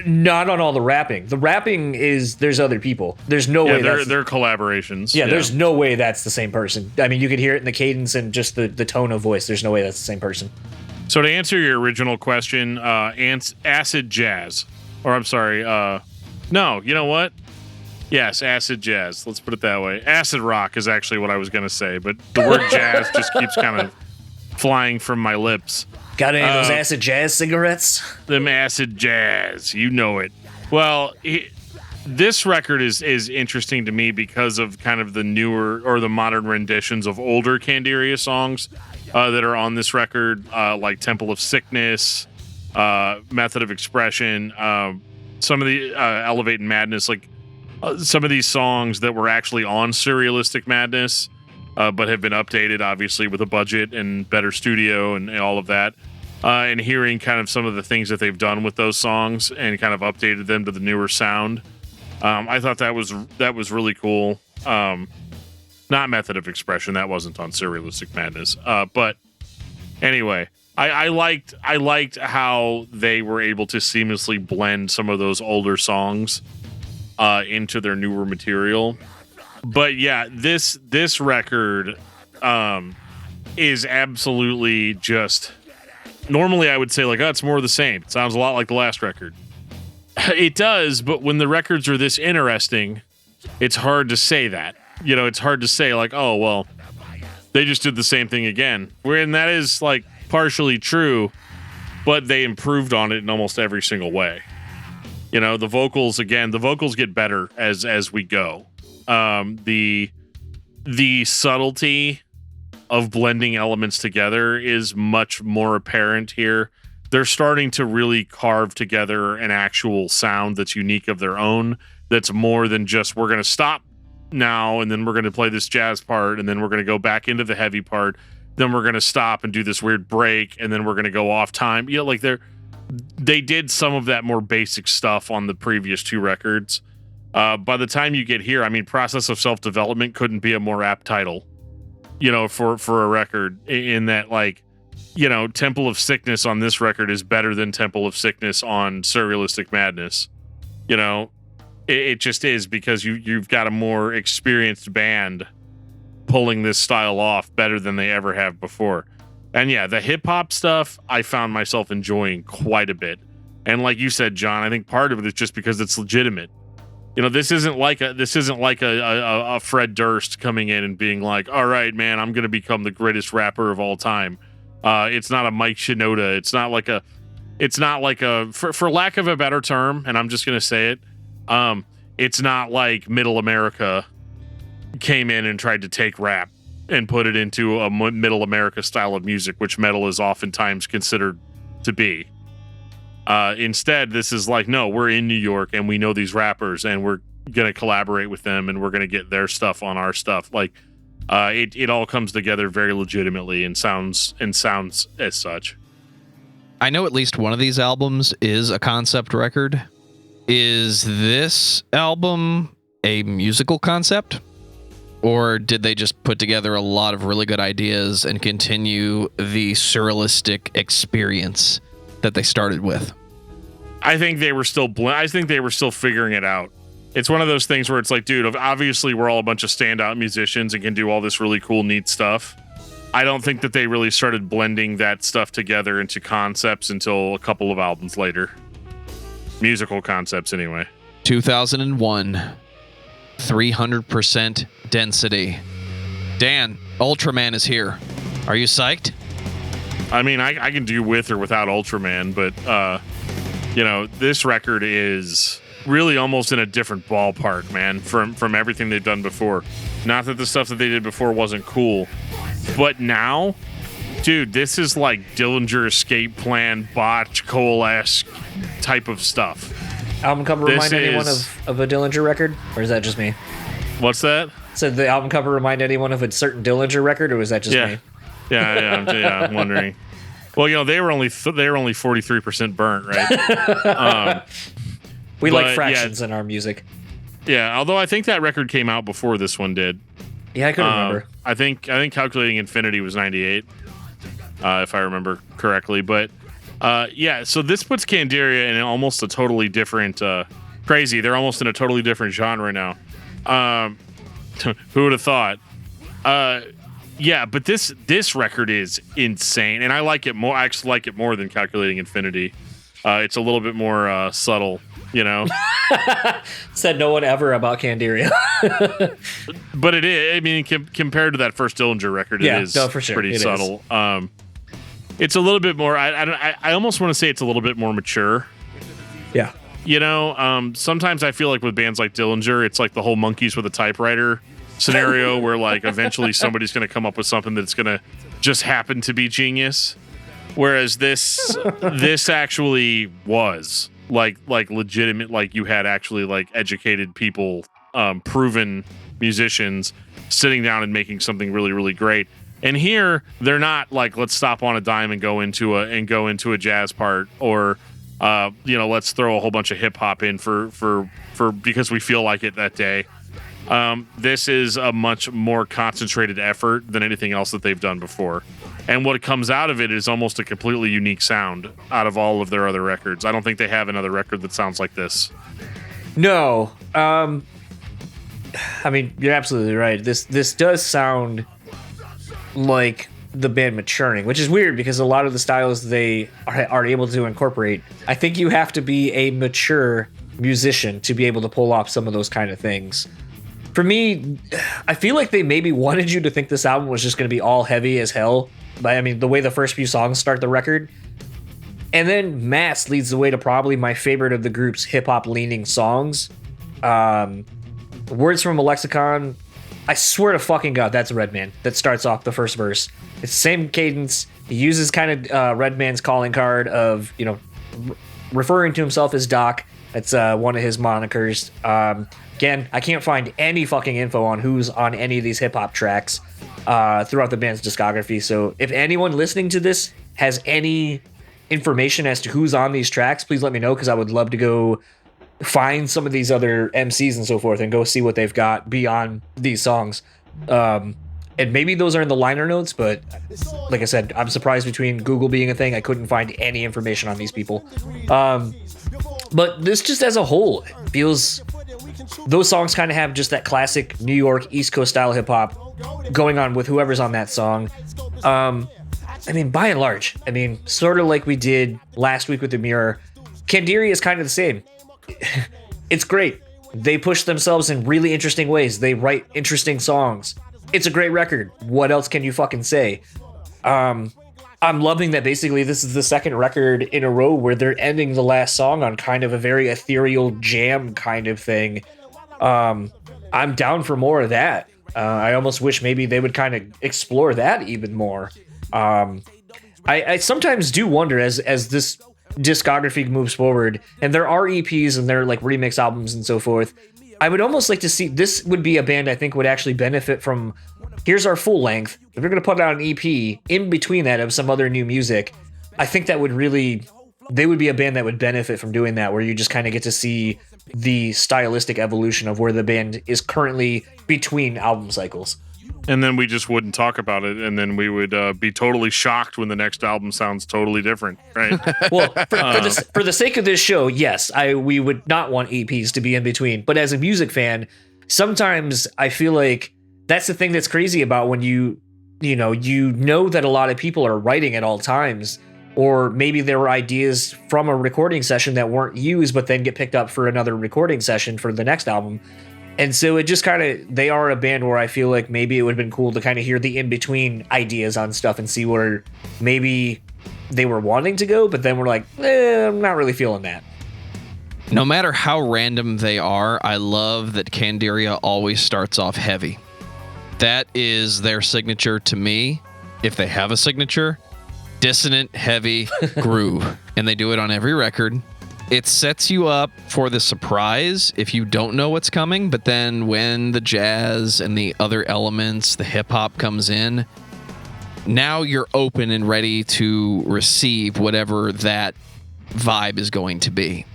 Not on all the rapping. The rapping there's other people. There's no way they're collaborations. Yeah, there's no way that's the same person. I mean, you could hear it in the cadence and just the tone of voice. There's no way that's the same person. So to answer your original question, acid jazz. Or I'm sorry, no, you know what? Yes, acid jazz. Let's put it that way. Acid rock is actually what I was going to say, but the word jazz just keeps kind of flying from my lips. Got any of those acid jazz cigarettes? Them acid jazz, you know it. Well, this record is interesting to me because of kind of the newer or the modern renditions of older Candiria songs that are on this record, like Temple of Sickness, Method of Expression, some of the Elevate and Madness, like some of these songs that were actually on Surrealistic Madness, but have been updated, obviously, with a budget and better studio and all of that. And hearing kind of some of the things that they've done with those songs and kind of updated them to the newer sound. I thought that was really cool. Not Method of Expression, that wasn't on Surrealistic Madness. But anyway, I liked how they were able to seamlessly blend some of those older songs into their newer material. But yeah, this record is absolutely just. Normally, I would say like, oh, it's more of the same. It sounds a lot like the last record. It does, but when the records are this interesting, it's hard to say that. It's hard to say like, oh well, they just did the same thing again. And that is like partially true, but they improved on it in almost every single way. The vocals get better as we go. The subtlety of blending elements together is much more apparent here. They're starting to really carve together an actual sound that's unique of their own, that's more than just we're going to stop now and then we're going to play this jazz part and then we're going to go back into the heavy part, then we're going to stop and do this weird break and then we're going to go off time. Like they did some of that more basic stuff on the previous two records. By the time you get here, I mean, Process of Self-Development couldn't be a more apt title, for a record, in that, like, Temple of Sickness on this record is better than Temple of Sickness on Surrealistic Madness. It just is, because you've got a more experienced band pulling this style off better than they ever have before. And yeah, the hip hop stuff I found myself enjoying quite a bit. And like you said, John, I think part of it is just because it's legitimate. You know, this isn't like a Fred Durst coming in and being like, all right, man, I'm going to become the greatest rapper of all time. It's not a Mike Shinoda. It's not like a, for lack of a better term, and I'm just going to say it, it's not like Middle America came in and tried to take rap and put it into a Middle America style of music, which metal is oftentimes considered to be. Instead, this is like, no, we're in New York and we know these rappers and we're going to collaborate with them and we're going to get their stuff on our stuff. Like, it all comes together very legitimately and sounds as such. I know at least one of these albums is a concept record. Is this album a musical concept? Or did they just put together a lot of really good ideas and continue the surrealistic experience that they started with? I think they were still figuring it out. It's one of those things where it's like, dude, obviously we're all a bunch of standout musicians and can do all this really cool, neat stuff. I don't think that they really started blending that stuff together into concepts until a couple of albums later. Musical concepts, anyway. 2001, 300% density. Dan, Ultraman is here. Are you psyched? I mean, I can do with or without Ultraman, but, this record is really almost in a different ballpark, man, from everything they've done before. Not that the stuff that they did before wasn't cool, but now, dude, this is like Dillinger Escape Plan, Botch, Cole-esque type of stuff. Album cover remind anyone of a Dillinger record? Or is that just me? What's that? So the album cover remind anyone of a certain Dillinger record, or was that just me? Yeah, I'm wondering. Well, they were only 43% burnt, right? We like fractions in our music. Yeah, although I think that record came out before this one did. Yeah, I couldn't remember. I think Calculating Infinity was 98, if I remember correctly. But so this puts Candiria in almost a totally different crazy. They're almost in a totally different genre now. Who would have thought? But this record is insane, and I like it more. I actually like it more than Calculating Infinity. It's a little bit more subtle, you know. Said no one ever about Candiria. But it is. I mean, compared to that first Dillinger record, it is for sure. pretty subtle. It's a little bit more. I almost want to say it's a little bit more mature. Yeah. You know, sometimes I feel like with bands like Dillinger, it's like the whole monkeys with a typewriter scenario where like eventually somebody's going to come up with something that's going to just happen to be genius. Whereas this actually was like legitimate, like you had actually like educated people, proven musicians sitting down and making something really, really great. And here they're not like, let's stop on a dime and go into a jazz part, or let's throw a whole bunch of hip hop in for because we feel like it that day. This is a much more concentrated effort than anything else that they've done before. And what comes out of it is almost a completely unique sound out of all of their other records. I don't think they have another record that sounds like this. No. I mean, you're absolutely right. This does sound like the band maturing, which is weird because a lot of the styles they are able to incorporate, I think you have to be a mature musician to be able to pull off some of those kind of things. For me, I feel like they maybe wanted you to think this album was just going to be all heavy as hell. But I mean, the way the first few songs start the record. And then Mass leads the way to probably my favorite of the group's hip-hop leaning songs. Words from a Lexicon. I swear to fucking God, that's Redman that starts off the first verse. It's the same cadence. He uses kind of Redman's calling card of, referring to himself as Doc. That's one of his monikers. Again, I can't find any fucking info on who's on any of these hip-hop tracks throughout the band's discography. So if anyone listening to this has any information as to who's on these tracks, please let me know, because I would love to go find some of these other MCs and so forth and go see what they've got beyond these songs. And maybe those are in the liner notes, but like I said, I'm surprised between Google being a thing, I couldn't find any information on these people. But this just as a whole feels those songs kind of have just that classic New York East Coast style hip hop going on with whoever's on that song. I mean, by and large, I mean, sort of like we did last week with The Mirror, Candiria is kind of the same. It's great. They push themselves in really interesting ways. They write interesting songs. It's a great record. What else can you fucking say? I'm loving that basically this is the second record in a row where they're ending the last song on kind of a very ethereal jam kind of thing. I'm down for more of that. I almost wish maybe they would kind of explore that even more. I sometimes do wonder as this discography moves forward, and there are EPs and there are like remix albums and so forth. I would almost like to see, this would be a band I think would actually benefit from, here's our full length. If we're going to put out an EP in between that of some other new music, I think that would really, they would be a band that would benefit from doing that, where you just kind of get to see the stylistic evolution of where the band is currently between album cycles. And then we just wouldn't talk about it, and then we would be totally shocked when the next album sounds totally different, right? Well, for the sake of this show, yes, we would not want EPs to be in between. But as a music fan, sometimes I feel like that's the thing that's crazy about when you know that a lot of people are writing at all times, or maybe there were ideas from a recording session that weren't used, but then get picked up for another recording session for the next album. And so it just kind of, they are a band where I feel like maybe it would have been cool to kind of hear the in-between ideas on stuff and see where maybe they were wanting to go, but then we're like, I'm not really feeling that. No matter how random they are, I love that Candiria always starts off heavy. That is their signature to me, if they have a signature. Dissonant, heavy groove. And they do it on every record. It sets you up for the surprise if you don't know what's coming, but then when the jazz and the other elements, the hip-hop comes in, now you're open and ready to receive whatever that vibe is going to be.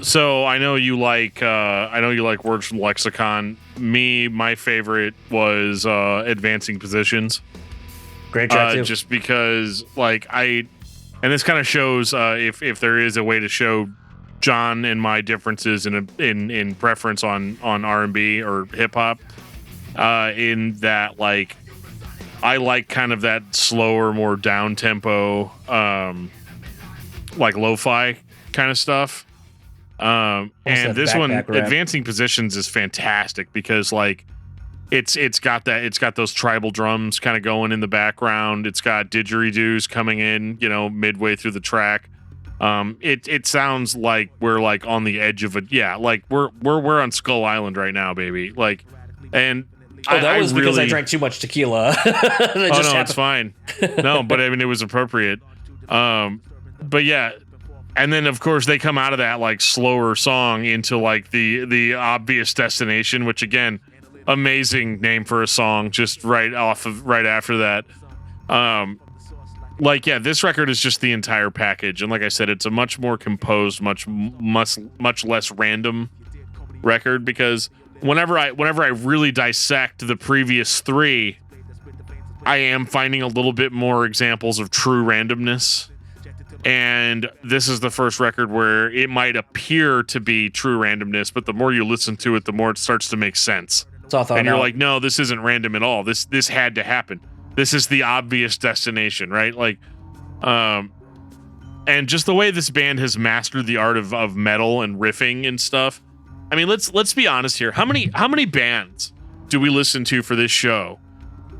So I know you like Words from Lexicon. My favorite was Advancing Positions. Great track too. Just because, and this kind of shows if there is a way to show John and my differences in preference on R&B or hip hop, in that I like kind of that slower, more down tempo, lo-fi kind of stuff. And this one, Advancing Positions, is fantastic because it's got those tribal drums kind of going in the background. It's got didgeridoos coming in, midway through the track. It sounds like we're on the edge of we're on Skull Island right now, baby. That was because I drank too much tequila. It's fine. No, but I mean, it was appropriate. But yeah. And then, of course, they come out of that slower song into the Obvious Destination, which again, amazing name for a song. Just right after that, this record is just the entire package. And like I said, it's a much more composed, much less random record, because whenever I really dissect the previous three, I am finding a little bit more examples of true randomness. And this is the first record where it might appear to be true randomness, but the more you listen to it, the more it starts to make sense. And you're like, no, this isn't random at all. This had to happen. This is the obvious destination, right? And just the way this band has mastered the art of metal and riffing and stuff. I mean, let's be honest here. How many bands do we listen to for this show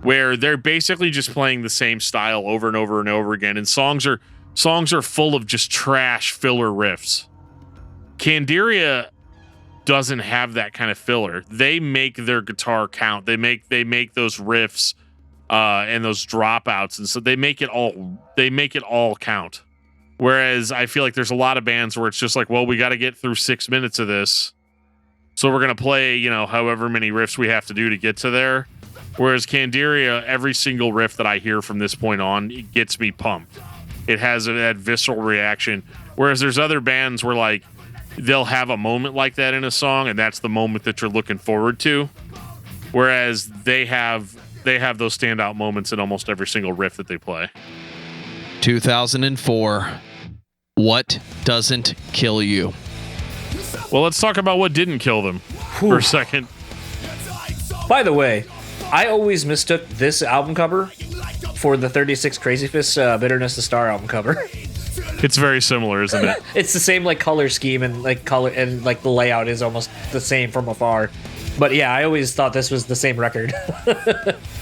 where they're basically just playing the same style over and over and over again, and songs are full of just trash filler riffs? Candiria doesn't have that kind of filler. They make their guitar count. They make those riffs and those dropouts, and so they make it all count. Whereas I feel like there's a lot of bands where it's just we got to get through 6 minutes of this, so we're gonna play however many riffs we have to do to get to there. Whereas Candiria, every single riff that I hear from this point on, it gets me pumped. It has that visceral reaction. Whereas there's other bands where they'll have a moment like that in a song, and that's the moment that you're looking forward to. Whereas they have those standout moments in almost every single riff that they play. 2004. What doesn't kill you? Well, let's talk about what didn't kill them. for a second. By the way, I always mistook this album cover for the 36 Crazy Fists Bitterness the Star album cover. It's very similar, isn't it? It's the same like color scheme and like color and like the layout is almost the same from afar. But yeah, I always thought this was the same record.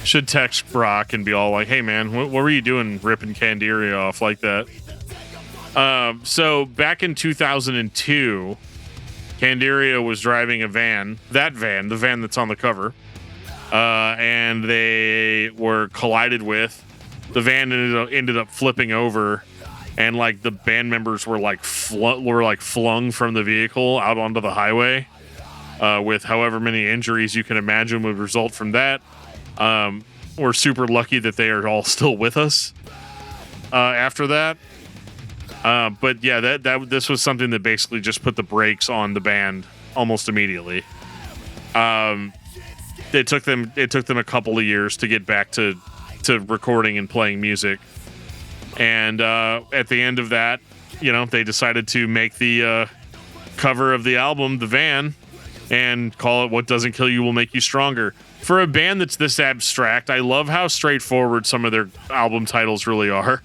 Should text Brock and be all like, "Hey man, what were you doing ripping Candiria off like that?" So back in 2002, Candiria was driving a van, the van that's on the cover, and they were collided with. The van ended up flipping over, and like the band members were like flung from the vehicle out onto the highway, with however many injuries you can imagine would result from that. We're super lucky that they are all still with us after that. But yeah, this was something that basically just put the brakes on the band almost immediately. It took them a couple of years to get back to recording and playing music, and at the end of that, they decided to make the cover of the album "The Van" and call it "What Doesn't Kill You Will Make You Stronger." For a band that's this abstract, I love how straightforward some of their album titles really are.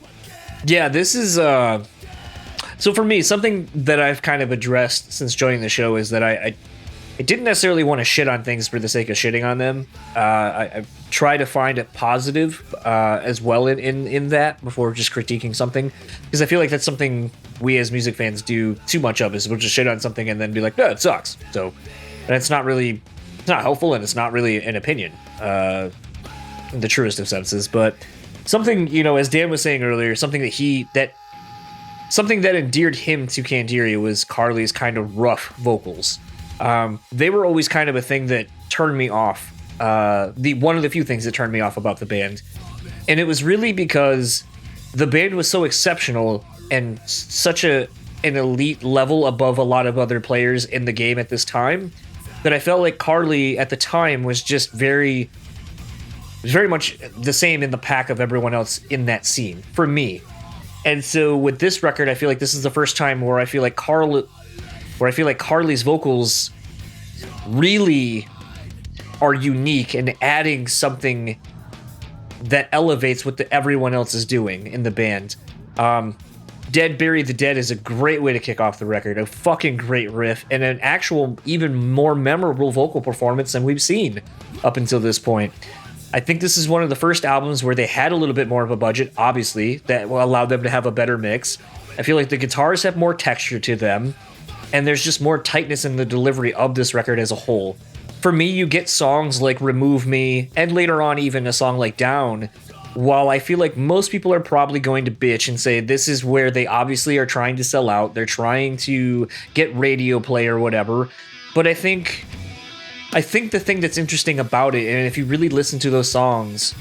Yeah, this is so for me, something that I've kind of addressed since joining the show is that I didn't necessarily want to shit on things for the sake of shitting on them. I try to find a positive as well in that before just critiquing something, because I feel like that's something we as music fans do too much of, is we'll just shit on something and then be like, no, it sucks. So, and it's not helpful, and it's not really an opinion in the truest of senses. But something, as Dan was saying earlier, something that endeared him to Candiria was Carly's kind of rough vocals. They were always kind of a thing that turned me off. One of the few things that turned me off about the band. And it was really because the band was so exceptional and such an elite level above a lot of other players in the game at this time, that I felt like Carly at the time was just very much the same in the pack of everyone else in that scene, for me. And so with this record, I feel like this is the first time where I feel like Carly's vocals really are unique and adding something that elevates what everyone else is doing in the band. Dead Bury the Dead is a great way to kick off the record. A fucking great riff and an actual even more memorable vocal performance than we've seen up until this point. I think this is one of the first albums where they had a little bit more of a budget, obviously, that allowed them to have a better mix. I feel like the guitars have more texture to them, and there's just more tightness in the delivery of this record as a whole. For me, you get songs like Remove Me, and later on even a song like Down, while I feel like most people are probably going to bitch and say this is where they obviously are trying to sell out, they're trying to get radio play or whatever, but I think the thing that's interesting about it, and if you really listen to those songs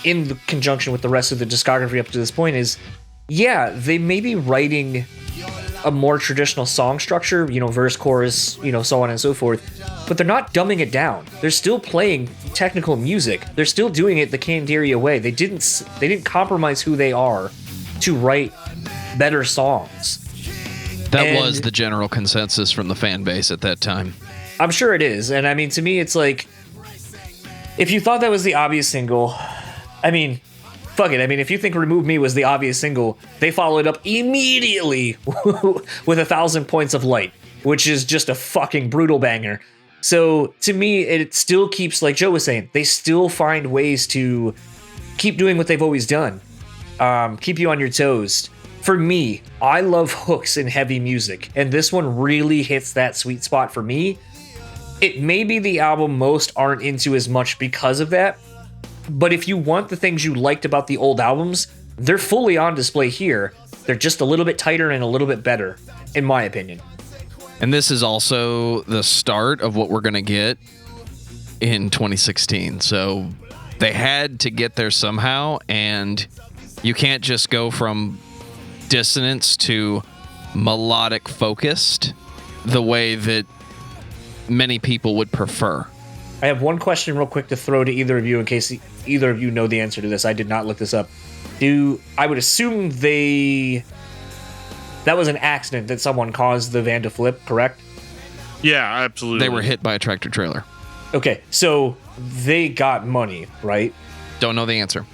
in conjunction with the rest of the discography up to this point, is, yeah, they may be writing a more traditional song structure, verse, chorus, so on and so forth, but they're not dumbing it down. They're still playing technical music. They're still doing it the Candiria way. They didn't compromise who they are to write better songs. That was the general consensus from the fan base at that time. I'm sure it is. And I mean, to me, it's like, if you thought that was the obvious single, I mean, fuck it. I mean, if you think Remove Me was the obvious single, they followed up immediately with 1,000 Points of Light, which is just a fucking brutal banger. So to me, it still keeps, like Joe was saying, they still find ways to keep doing what they've always done. Keep you on your toes. For me, I love hooks in heavy music, and this one really hits that sweet spot for me. It may be the album most aren't into as much because of that, but if you want the things you liked about the old albums, they're fully on display here. They're just a little bit tighter and a little bit better, in my opinion. And this is also the start of what we're going to get in 2016. So they had to get there somehow, and you can't just go from dissonance to melodic focused the way that many people would prefer. I have one question real quick to throw to either of you in case either of you know the answer to this. I did not look this up. I would assume that was an accident that someone caused the van to flip, correct? Yeah, absolutely. They were hit by a tractor trailer. Okay, so they got money, right? Don't know the answer.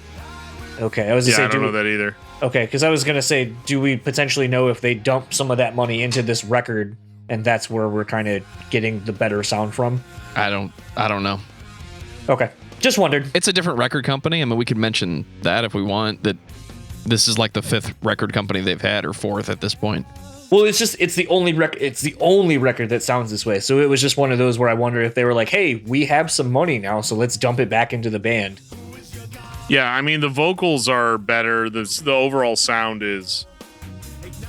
Okay, I was gonna Yeah, say, I don't know that either. Okay, because I was gonna say, do we potentially know if they dump some of that money into this record, and that's where we're kind of getting the better sound from? I don't know. Okay, just wondered. It's a different record company. I mean, we could mention that if we want. That this is like the 5th record company they've had, or 4th at this point. Well, it's the only record. It's the only record that sounds this way. So it was just one of those where I wonder if they were like, "Hey, we have some money now, so let's dump it back into the band." Yeah, I mean, the vocals are better. The overall sound is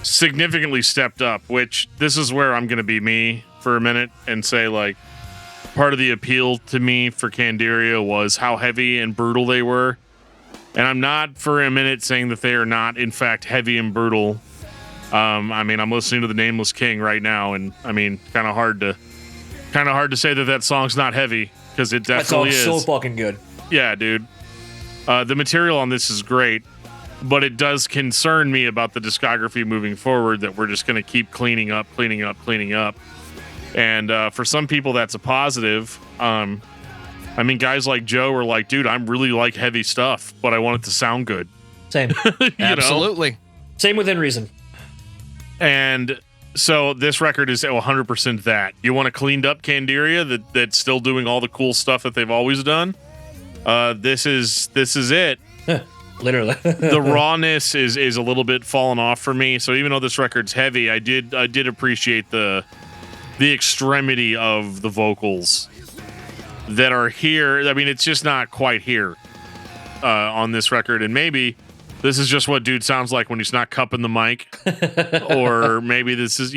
significantly stepped up, which this is where I'm going to be me for a minute and say, like, part of the appeal to me for Candiria was how heavy and brutal they were. And I'm not for a minute saying that they are not, in fact, heavy and brutal. I mean, I'm listening to The Nameless King right now, and I mean, kind of hard to say that song's not heavy, because it definitely is. That song's so fucking good. Yeah, dude. The material on this is great, but it does concern me about the discography moving forward, that we're just going to keep cleaning up. And for some people, that's a positive. I mean, guys like Joe are like, dude, I'm really like heavy stuff, but I want it to sound good. Same. Absolutely. Same within reason. And so this record is 100% that. You want a cleaned up Candiria that's still doing all the cool stuff that they've always done? This is it. Literally. The rawness is a little bit fallen off for me. So even though this record's heavy, I did appreciate the extremity of the vocals that are here. I mean, it's just not quite here on this record, and maybe this is just what dude sounds like when he's not cupping the mic, or maybe this is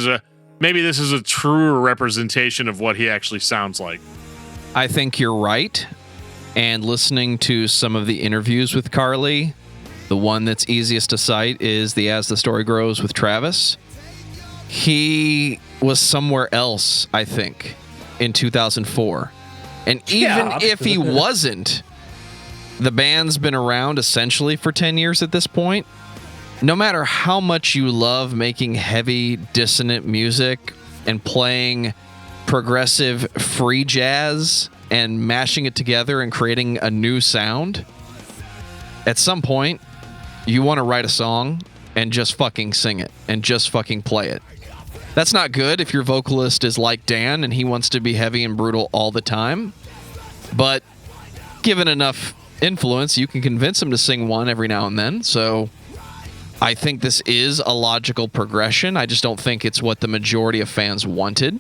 a truer representation of what he actually sounds like. I think you're right. And listening to some of the interviews with Carly, the one that's easiest to cite is the As the Story Grows with Travis. He was somewhere else, I think, in 2004. And even if he wasn't, the band's been around essentially for 10 years at this point. No matter how much you love making heavy, dissonant music and playing progressive free jazz and mashing it together and creating a new sound, at some point, you want to write a song and just fucking sing it and just fucking play it. That's not good if your vocalist is like Dan and he wants to be heavy and brutal all the time. But given enough influence, you can convince him to sing one every now and then. So I think this is a logical progression. I just don't think it's what the majority of fans wanted.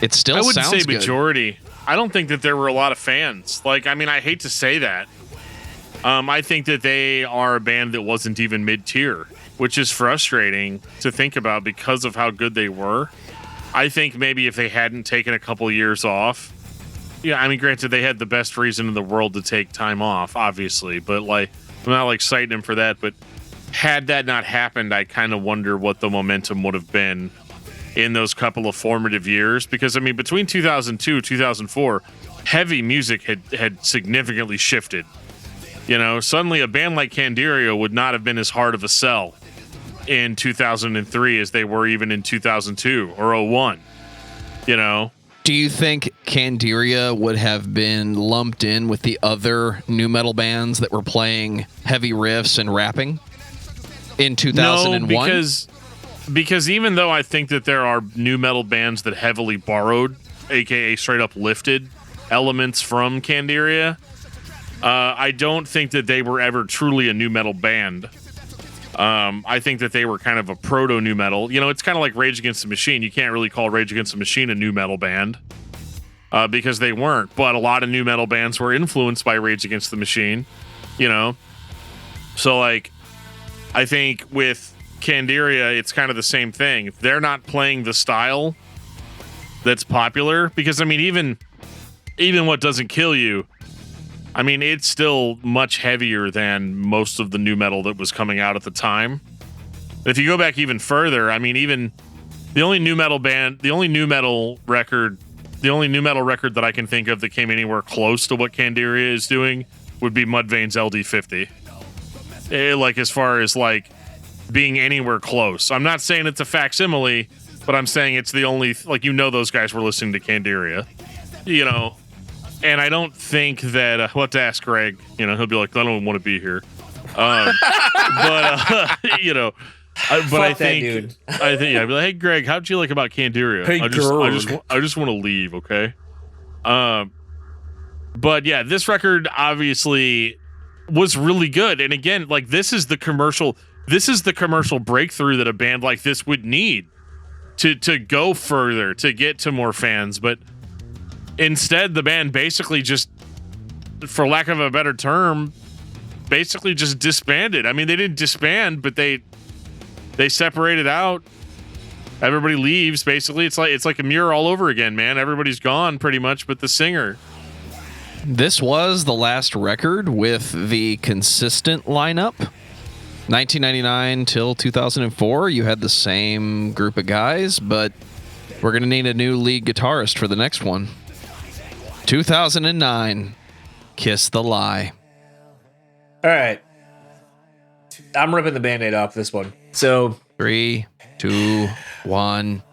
It still sounds good. I wouldn't say majority. I don't think that there were a lot of fans. Like, I mean, I hate to say that. I think that they are a band that wasn't even mid-tier, which is frustrating to think about because of how good they were. I think maybe if they hadn't taken a couple years off, yeah, I mean, granted, they had the best reason in the world to take time off, obviously, but like, I'm not like citing them for that, but had that not happened, I kind of wonder what the momentum would have been in those couple of formative years, because I mean, between 2002 2004, heavy music had significantly shifted. You know, suddenly a band like Candiria would not have been as hard of a sell in 2003 as they were even in 2002 or 01. You know, do you think Candiria would have been lumped in with the other nu metal bands that were playing heavy riffs and rapping in 2001? No, because even though I think that there are nu metal bands that heavily borrowed, aka straight up lifted elements from Candiria, I don't think that they were ever truly a nu metal band. I think that they were kind of a proto nu metal. You know, it's kind of like Rage Against the Machine. You can't really call Rage Against the Machine a nu metal band because they weren't. But a lot of nu metal bands were influenced by Rage Against the Machine. You know, so like, I think with Candiria, it's kind of the same thing. They're not playing the style that's popular, because I mean, even What Doesn't Kill You, I mean, it's still much heavier than most of the nu metal that was coming out at the time. If you go back even further, I mean, even the only nu metal record that I can think of that came anywhere close to what Candiria is doing would be Mudvayne's LD50. Like, as far as like being anywhere close. I'm not saying it's a facsimile, but I'm saying it's the only like those guys were listening to Candiria, and I don't think that we'll have to ask Greg. He'll be like, I don't want to be here, but but I think dude. I'd be like, hey Greg, how'd you like about Candiria? Hey, I just want to leave, okay? But yeah, this record obviously was really good, and again, like this is the commercial breakthrough that a band like this would need to go further, to get to more fans. But instead, the band basically just, for lack of a better term, basically just disbanded. I mean, they didn't disband, but they separated out. Everybody leaves. Basically, it's like a mirror all over again, man. Everybody's gone pretty much, but the singer. This was the last record with the consistent lineup. 1999 till 2004, you had the same group of guys, but we're going to need a new lead guitarist for the next one. 2009, Kiss the Lie. All right. I'm ripping the Band-Aid off this one. So 3, 2, 1,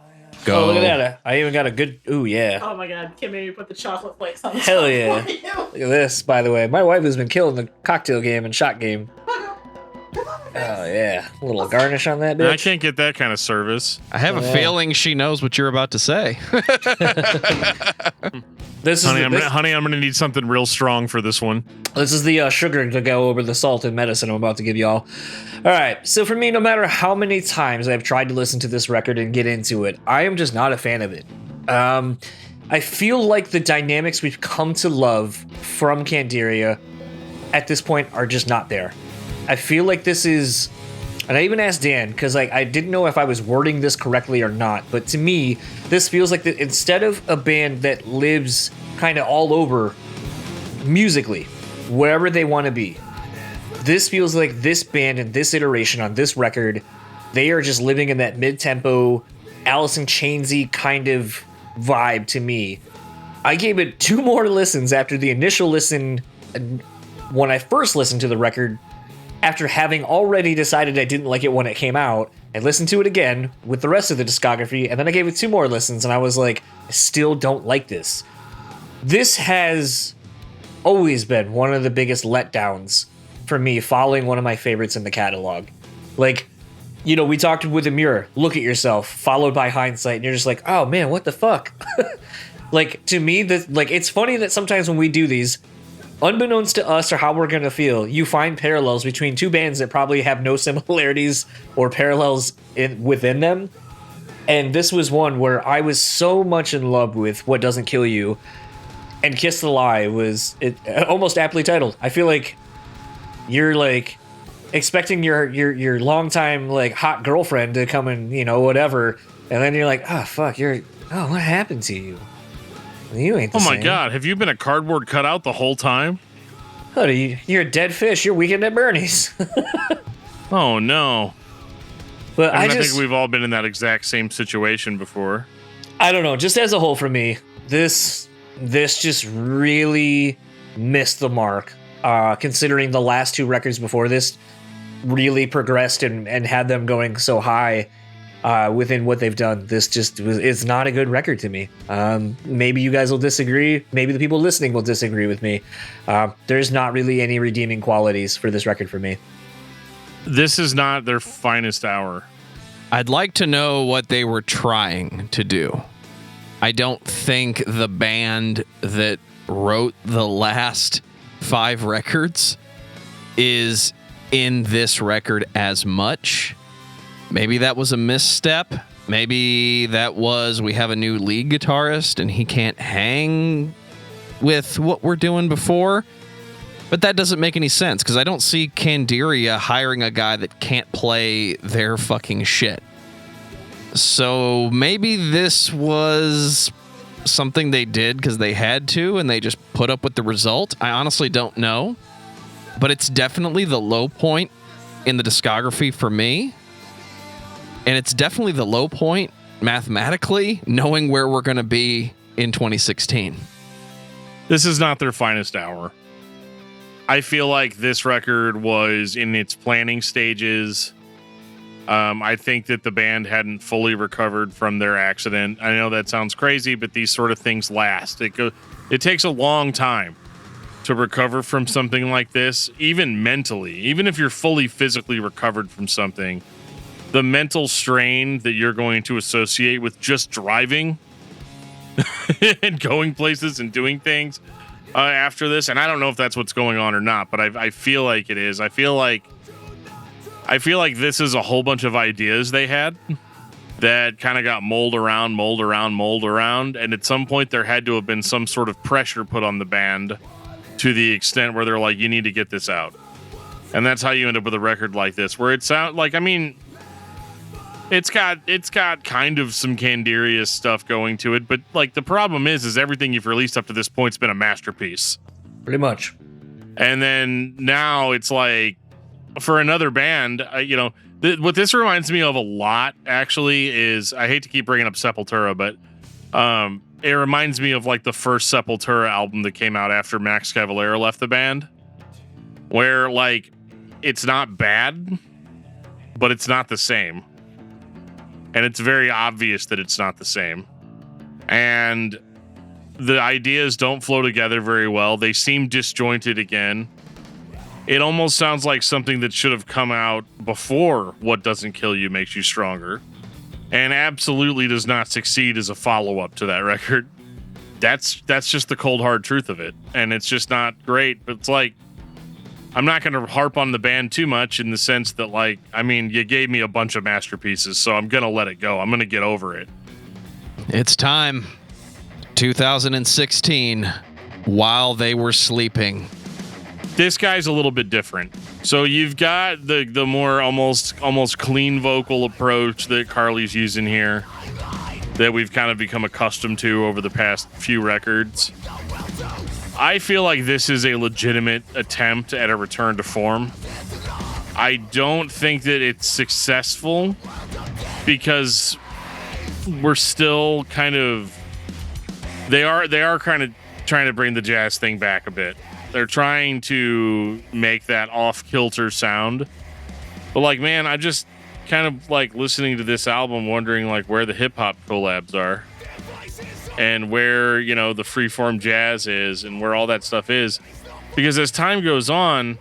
go. Oh, look at that. I even got a good... Ooh, yeah. Oh my god, Kim made me put the chocolate flakes on the Hell top yeah. for you. Look at this, by the way. My wife has been killing the cocktail game and shot game. Oh, yeah. A little garnish on that bitch. I can't get that kind of service. I have a feeling she knows what you're about to say. Honey, I'm going to need something real strong for this one. This is the sugar to go over the salt and medicine I'm about to give y'all. All right, so for me, no matter how many times I've tried to listen to this record and get into it, I am just not a fan of it. I feel like the dynamics we've come to love from Candiria at this point are just not there. I feel like this is, and I even asked Dan, because I didn't know if I was wording this correctly or not, but to me, this feels like instead of a band that lives kind of all over musically, wherever they want to be, this feels like this band and this iteration on this record, they are just living in that mid-tempo, Alice in Chainsy kind of vibe to me. I gave it 2 more listens after the initial listen when I first listened to the record, after having already decided I didn't like it when it came out. I listened to it again with the rest of the discography, and then I gave it 2 more listens, and I was like, I still don't like this. This has always been one of the biggest letdowns for me, following one of my favorites in the catalog. Like, we talked with the mirror, Look at Yourself, followed by Hindsight, and you're just like, oh man, what the fuck? Like, to me, it's funny that sometimes when we do these, unbeknownst to us or how we're going to feel, you find parallels between 2 bands that probably have no similarities or parallels within them. And this was one where I was so much in love with What Doesn't Kill You, and Kiss the Lie was almost aptly titled. I feel like you're like expecting your longtime like hot girlfriend to come and whatever, and then you're like, oh fuck, what happened to you? You ain't the same. Oh my god, have you been a cardboard cutout the whole time? Honey, you're a dead fish. You're Weekend at Bernie's. Oh no. But I think we've all been in that exact same situation before. I don't know. Just as a whole for me, this just really missed the mark. Considering the last 2 records before this really progressed and had them going so high within what they've done. This just it's not a good record to me. Maybe you guys will disagree. Maybe the people listening will disagree with me. There's not really any redeeming qualities for this record for me. This is not their finest hour. I'd like to know what they were trying to do. I don't think the band that wrote the last 5 records is in this record as much. Maybe that was a misstep. Maybe that was we have a new lead guitarist and he can't hang with what we're doing before. But that doesn't make any sense because I don't see Candiria hiring a guy that can't play their fucking shit. So maybe this was something they did because they had to and they just put up with the result. I honestly don't know. But it's definitely the low point in the discography for me. And it's definitely the low point mathematically, knowing where we're going to be in 2016. This is not their finest hour. I feel like this record was in its planning stages. I think that the band hadn't fully recovered from their accident. I know that sounds crazy, but these sort of things last. It takes a long time to recover from something like this, even mentally. Even if you're fully physically recovered from something, the mental strain that you're going to associate with just driving and going places and doing things after this, and I don't know if that's what's going on or not, but I feel like it is. I feel like this is a whole bunch of ideas they had that kind of got mulled around, and at some point there had to have been some sort of pressure put on the band to the extent where they're like, you need to get this out. And that's how you end up with a record like this, where it sounds like, I mean, it's got kind of some Candiria stuff going to it, but like the problem is everything you've released up to this point's been a masterpiece. Pretty much. And then now it's like, for another band, what this reminds me of a lot, actually, is, I hate to keep bringing up Sepultura, but it reminds me of like the first Sepultura album that came out after Max Cavalera left the band, where like it's not bad, but it's not the same. And it's very obvious that it's not the same. And the ideas don't flow together very well. They seem disjointed again. It almost sounds like something that should have come out before What Doesn't Kill You Makes You Stronger, and absolutely does not succeed as a follow-up to that record. That's just the cold hard truth of it, and it's just not great. But it's like, I'm not going to harp on the band too much in the sense that, like, I mean, you gave me a bunch of masterpieces, so I'm going to let it go. I'm going to get over it. It's time. 2016, While They Were Sleeping. This guy's a little bit different. So you've got the more almost clean vocal approach that Carly's using here, that we've kind of become accustomed to over the past few records. I feel like this is a legitimate attempt at a return to form. I don't think that it's successful because we're still kind of, they are kind of trying to bring the jazz thing back a bit. They're trying to make that off-kilter sound. But like, man, I just kind of like listening to this album wondering like where the hip-hop collabs are and where, you know, the freeform jazz is and where all that stuff is. Because as time goes on,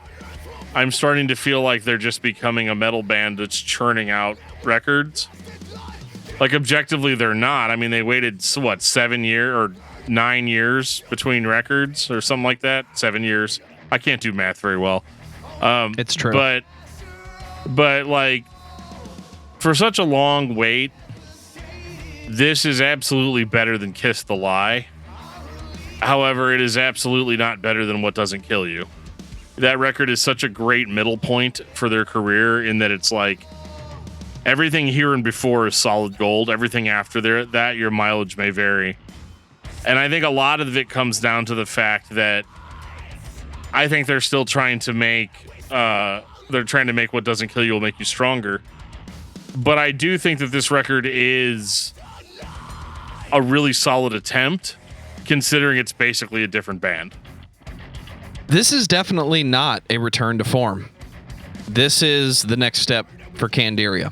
I'm starting to feel like they're just becoming a metal band that's churning out records. Like, objectively, they're not. I mean, they waited, 9 years between records or something like that. 7 years. I can't do math very well. It's true. But like, for such a long wait, this is absolutely better than Kiss the Lie. However, it is absolutely not better than What Doesn't Kill You. That record is such a great middle point for their career in that it's like, everything here and before is solid gold. Everything after that, your mileage may vary. And I think a lot of it comes down to the fact that I think they're still trying to make What Doesn't Kill You Will Make You Stronger. But I do think that this record is a really solid attempt, considering it's basically a different band. This is definitely not a return to form. This is the next step for Candiria.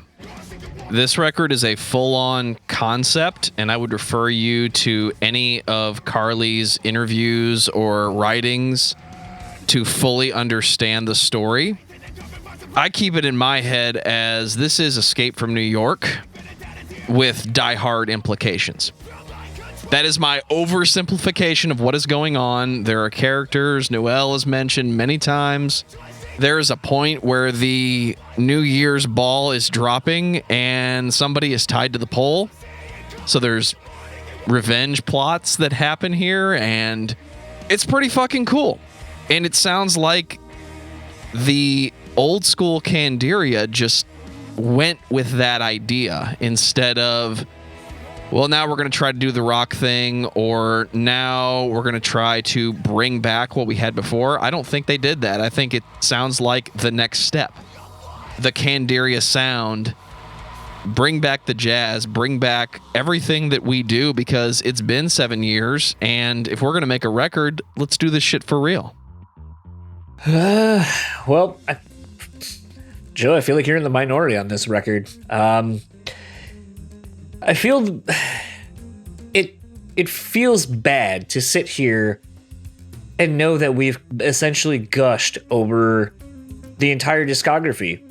This record is a full-on concept, and I would refer you to any of Carly's interviews or writings to fully understand the story. I keep it in my head as this is Escape from New York with Die Hard implications. That is my oversimplification of what is going on. There are characters. Noel is mentioned many times. There is a point where the New Year's ball is dropping and somebody is tied to the pole. So there's revenge plots that happen here, and it's pretty fucking cool. And it sounds like the old school Candiria just went with that idea instead of, well, now we're going to try to do the rock thing, or now we're going to try to bring back what we had before. I don't think they did that. I think it sounds like the next step. The Candiria sound, bring back the jazz, bring back everything that we do, because it's been 7 years, and if we're going to make a record, let's do this shit for real. Well, Joe, I feel like you're in the minority on this record. I feel it feels bad to sit here and know that we've essentially gushed over the entire discography,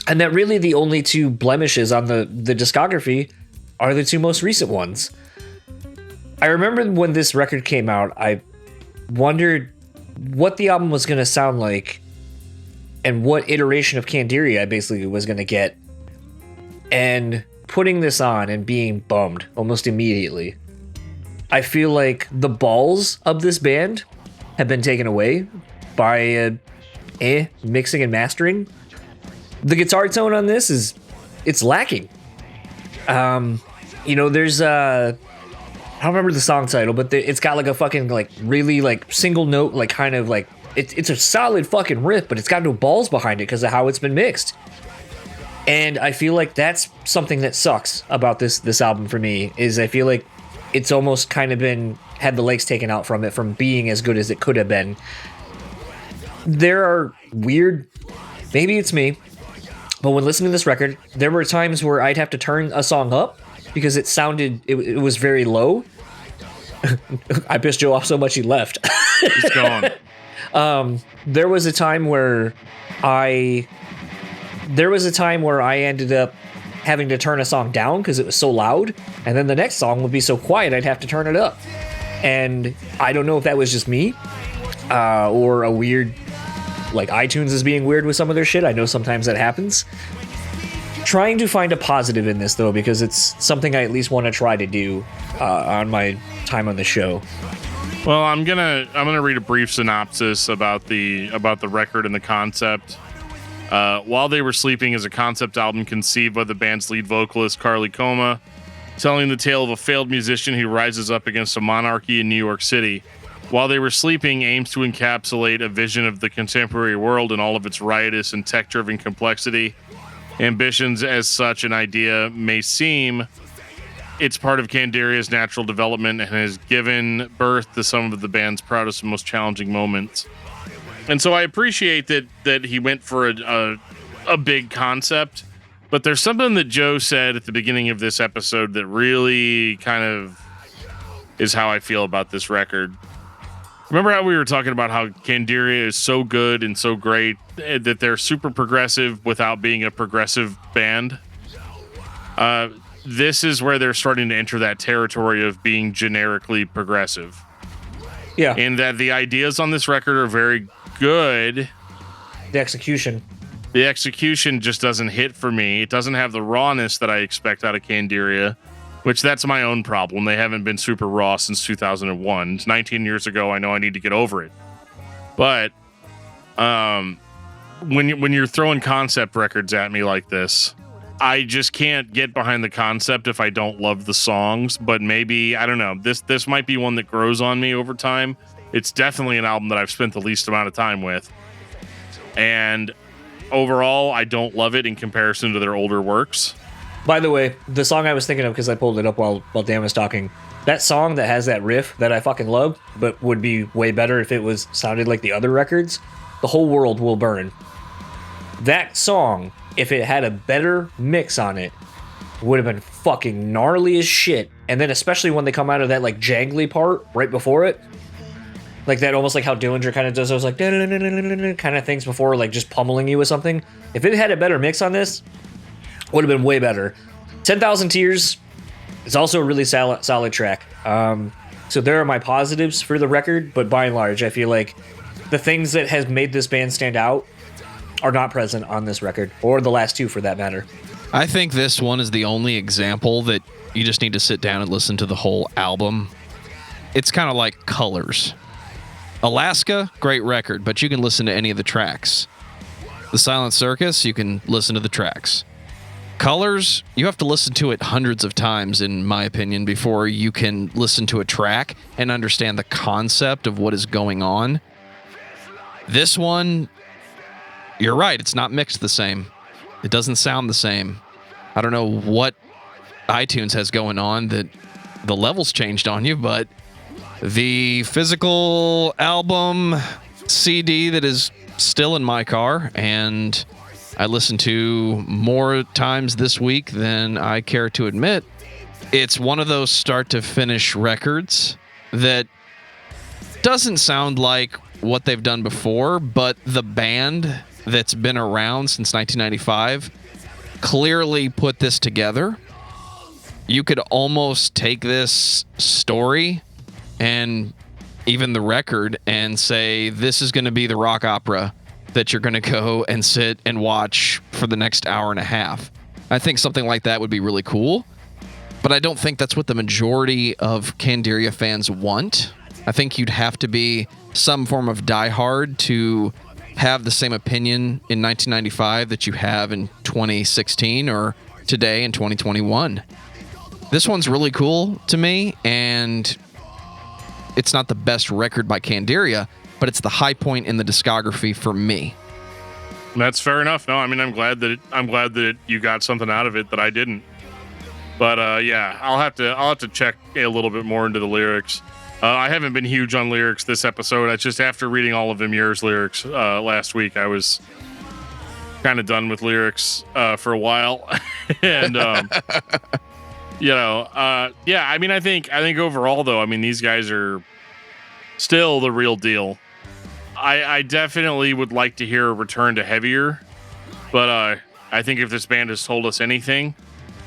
and that really the only two blemishes on the discography are the two most recent ones. I remember when this record came out, I wondered what the album was going to sound like and what iteration of Candiria I basically was going to get, and putting this on and being bummed almost immediately. I feel like the balls of this band have been taken away by mixing and mastering. The guitar tone on this it's lacking. There's I don't remember the song title, but it's got like a fucking like really like single note, like kind of like it's a solid fucking riff, but it's got no balls behind it because of how it's been mixed. And I feel like that's something that sucks about this album for me, is I feel like it's almost kind of had the legs taken out from it from being as good as it could have been. There are weird, maybe it's me, but when listening to this record, there were times where I'd have to turn a song up because it was very low. I pissed Joe off so much he left. He's gone. There was a time where I ended up having to turn a song down because it was so loud, and then the next song would be so quiet I'd have to turn it up. And I don't know if that was just me or a weird, like iTunes is being weird with some of their shit. I know sometimes that happens. Trying to find a positive in this though, because it's something I at least want to try to do on my time on the show. Well, I'm gonna read a brief synopsis about the record and the concept. While They Were Sleeping is a concept album conceived by the band's lead vocalist, Carly Coma, telling the tale of a failed musician who rises up against a monarchy in New York City. While They Were Sleeping aims to encapsulate a vision of the contemporary world in all of its riotous and tech-driven complexity. Ambitions as such an idea may seem, it's part of Candiria's natural development and has given birth to some of the band's proudest and most challenging moments. And so I appreciate that he went for a big concept, but there's something that Joe said at the beginning of this episode that really kind of is how I feel about this record. Remember how we were talking about how Candiria is so good and so great that they're super progressive without being a progressive band? This is where they're starting to enter that territory of being generically progressive. Yeah. In that the ideas on this record are very good. The execution just doesn't hit for me. It doesn't have the rawness that I expect out of Candiria, which that's my own problem. They haven't been super raw since 2001. It's 19 years ago. I know I need to get over it. But when you're throwing concept records at me like this, I just can't get behind the concept if I don't love the songs. But maybe, I don't know, this might be one that grows on me over time. It's definitely an album that I've spent the least amount of time with. And overall, I don't love it in comparison to their older works. By the way, the song I was thinking of, because I pulled it up while Dan was talking, that song that has that riff that I fucking love, but would be way better if it sounded like the other records, The Whole World Will Burn. That song, if it had a better mix on it, would have been fucking gnarly as shit. And then especially when they come out of that like jangly part right before it, like that, almost like how Dillinger kind of does those like kind of things before, like just pummeling you with something. If it had a better mix on this, would have been way better. 10,000 Tears is also a really solid track. So there are my positives for the record, but by and large, I feel like the things that has made this band stand out are not present on this record, or the last two for that matter. I think this one is the only example that you just need to sit down and listen to the whole album. It's kind of like Colors. Alaska, great record, but you can listen to any of the tracks. The Silent Circus, you can listen to the tracks. Colors, you have to listen to it hundreds of times, in my opinion, before you can listen to a track and understand the concept of what is going on. This one, you're right, it's not mixed the same. It doesn't sound the same. I don't know what iTunes has going on that the levels changed on you, but the physical album CD that is still in my car, and I listened to more times this week than I care to admit. It's one of those start to finish records that doesn't sound like what they've done before, but the band that's been around since 1995 clearly put this together. You could almost take this story and even the record and say, this is going to be the rock opera that you're going to go and sit and watch for the next hour and a half. I think something like that would be really cool, but I don't think that's what the majority of Candiria fans want. I think you'd have to be some form of diehard to have the same opinion in 1995 that you have in 2016 or today in 2021. This one's really cool to me, and it's not the best record by Candiria, but it's the high point in the discography for me. That's fair enough. No, I mean, I'm glad that you got something out of it that I didn't. But yeah, I'll have to check a little bit more into the lyrics. I haven't been huge on lyrics this episode. I just, after reading all of Amir's lyrics last week, I was kind of done with lyrics for a while. And yeah, I mean, I think overall though, I mean, these guys are still the real deal. I definitely would like to hear a return to heavier, but I think if this band has told us anything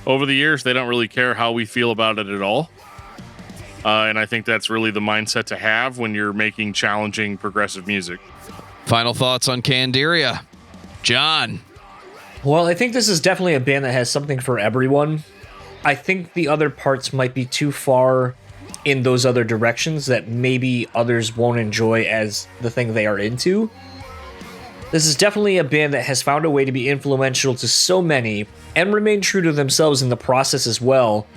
over the years, they don't really care how we feel about it at all. And I think that's really the mindset to have when you're making challenging progressive music. Final thoughts on Candiria, John? Well, I think this is definitely a band that has something for everyone. I think the other parts might be too far in those other directions that maybe others won't enjoy as the thing they are into. This is definitely a band that has found a way to be influential to so many and remain true to themselves in the process as well.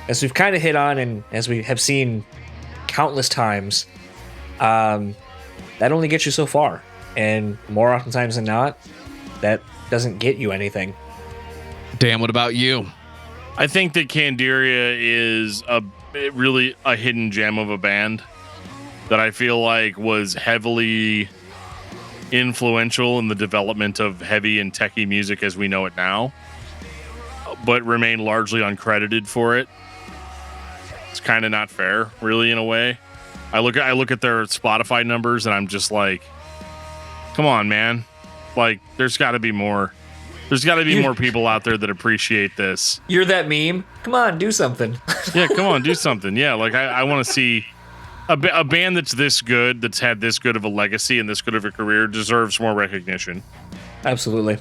As we've kind of hit on and as we have seen countless times, that only gets you so far. And more often times than not, that doesn't get you anything. Dan, what about you? I think that Candiria is really a hidden gem of a band that I feel like was heavily influential in the development of heavy and techie music as we know it now, but remain largely uncredited for it. It's kind of not fair, really, in a way. I look at their Spotify numbers and I'm just like, come on, man. Like, there's got to be more. There's got to be more people out there that appreciate this. You're that meme? Come on, do something. Yeah, come on, do something. Yeah, like I want to see a band that's this good, that's had this good of a legacy and this good of a career, deserves more recognition. Absolutely.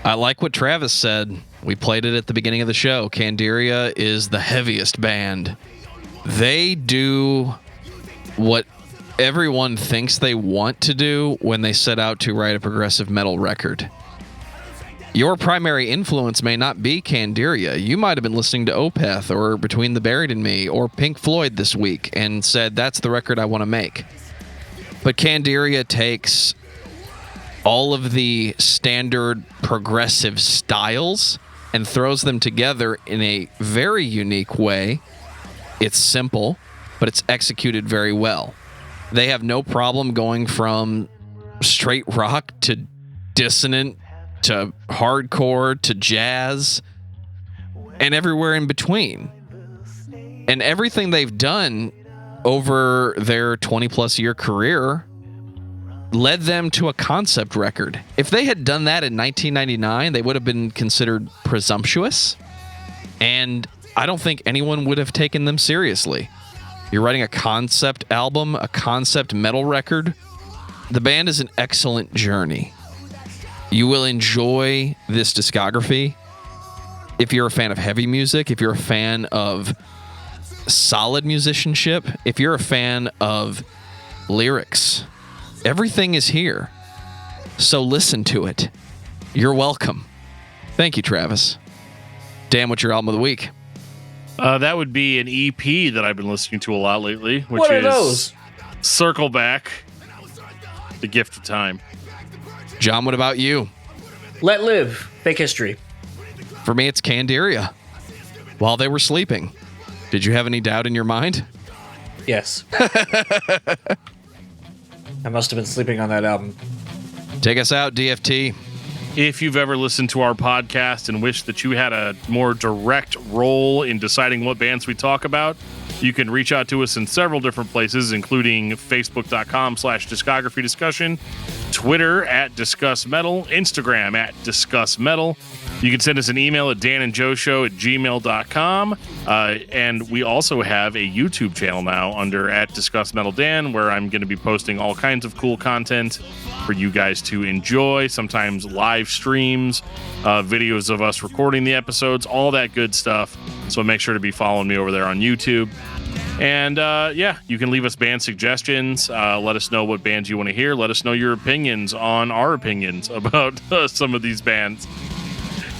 I like what Travis said. We played it at the beginning of the show. Candiria is the heaviest band. They do what everyone thinks they want to do when they set out to write a progressive metal record. Your primary influence may not be Candiria. You might have been listening to Opeth or Between the Buried and Me or Pink Floyd this week and said, that's the record I want to make. But Candiria takes all of the standard progressive styles and throws them together in a very unique way. It's simple, but it's executed very well. They have no problem going from straight rock to dissonant to hardcore to jazz and everywhere in between. And everything they've done over their 20-plus year career led them to a concept record. If they had done that in 1999, they would have been considered presumptuous, and I don't think anyone would have taken them seriously. You're writing a concept album, a concept metal record. The band is an excellent journey. You will enjoy this discography if you're a fan of heavy music, if you're a fan of solid musicianship, if you're a fan of lyrics. Everything is here. So listen to it. You're welcome. Thank you, Travis. Dan, what's your album of the week? That would be an EP that I've been listening to a lot lately, which What are is those? Circle Back, The Gift of Time. John, what about you? Let Live, Fake History. For me, it's Candiria. While they were sleeping. Did you have any doubt in your mind? Yes. I must have been sleeping on that album. Take us out, DFT. If you've ever listened to our podcast and wish that you had a more direct role in deciding what bands we talk about, you can reach out to us in several different places, including facebook.com/discography discussion, Twitter @discussmetal, Instagram @discussmetal. You can send us an email at danandjoeshow@gmail.com. And we also have a YouTube channel now under @discussmetaldan, where I'm going to be posting all kinds of cool content for you guys to enjoy, sometimes live streams, videos of us recording the episodes, all that good stuff. So make sure to be following me over there on YouTube. And you can leave us band suggestions. Let us know what bands you want to hear. Let us know your opinions on our opinions about some of these bands.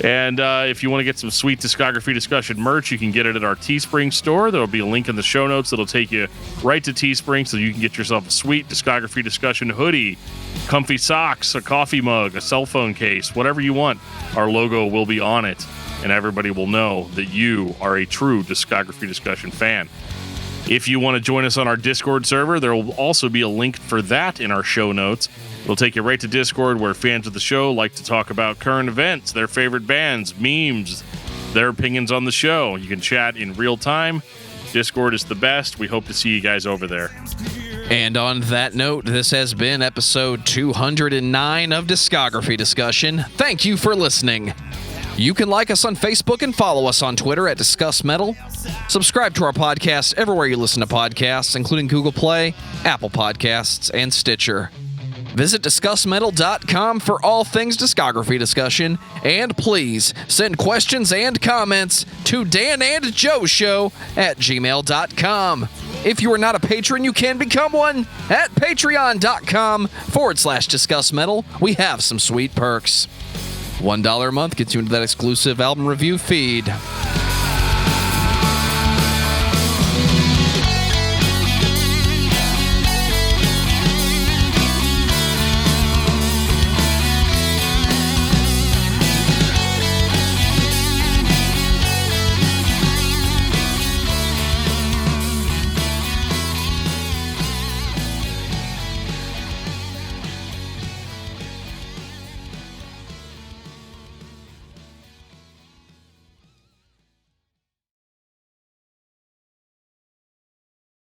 And if you want to get some sweet Discography Discussion merch, you can get it at our Teespring store. There will be a link in the show notes that'll take you right to Teespring, so you can get yourself a sweet Discography Discussion hoodie, comfy socks, a coffee mug, a cell phone case, whatever you want. Our logo will be on it, and everybody will know that you are a true Discography Discussion fan. If you want to join us on our Discord server, there will also be a link for that in our show notes. It'll take you right to Discord, where fans of the show like to talk about current events, their favorite bands, memes, their opinions on the show. You can chat in real time. Discord is the best. We hope to see you guys over there. And on that note, this has been episode 209 of Discography Discussion. Thank you for listening. You can like us on Facebook and follow us on Twitter @discussmetal. Subscribe to our podcast everywhere you listen to podcasts, including Google Play, Apple Podcasts, and Stitcher. Visit discussmetal.com for all things discography discussion, and please send questions and comments to danandjoeshow@gmail.com. If you are not a patron, you can become one at patreon.com/discussmetal. We have some sweet perks. $1 a month gets you into that exclusive album review feed.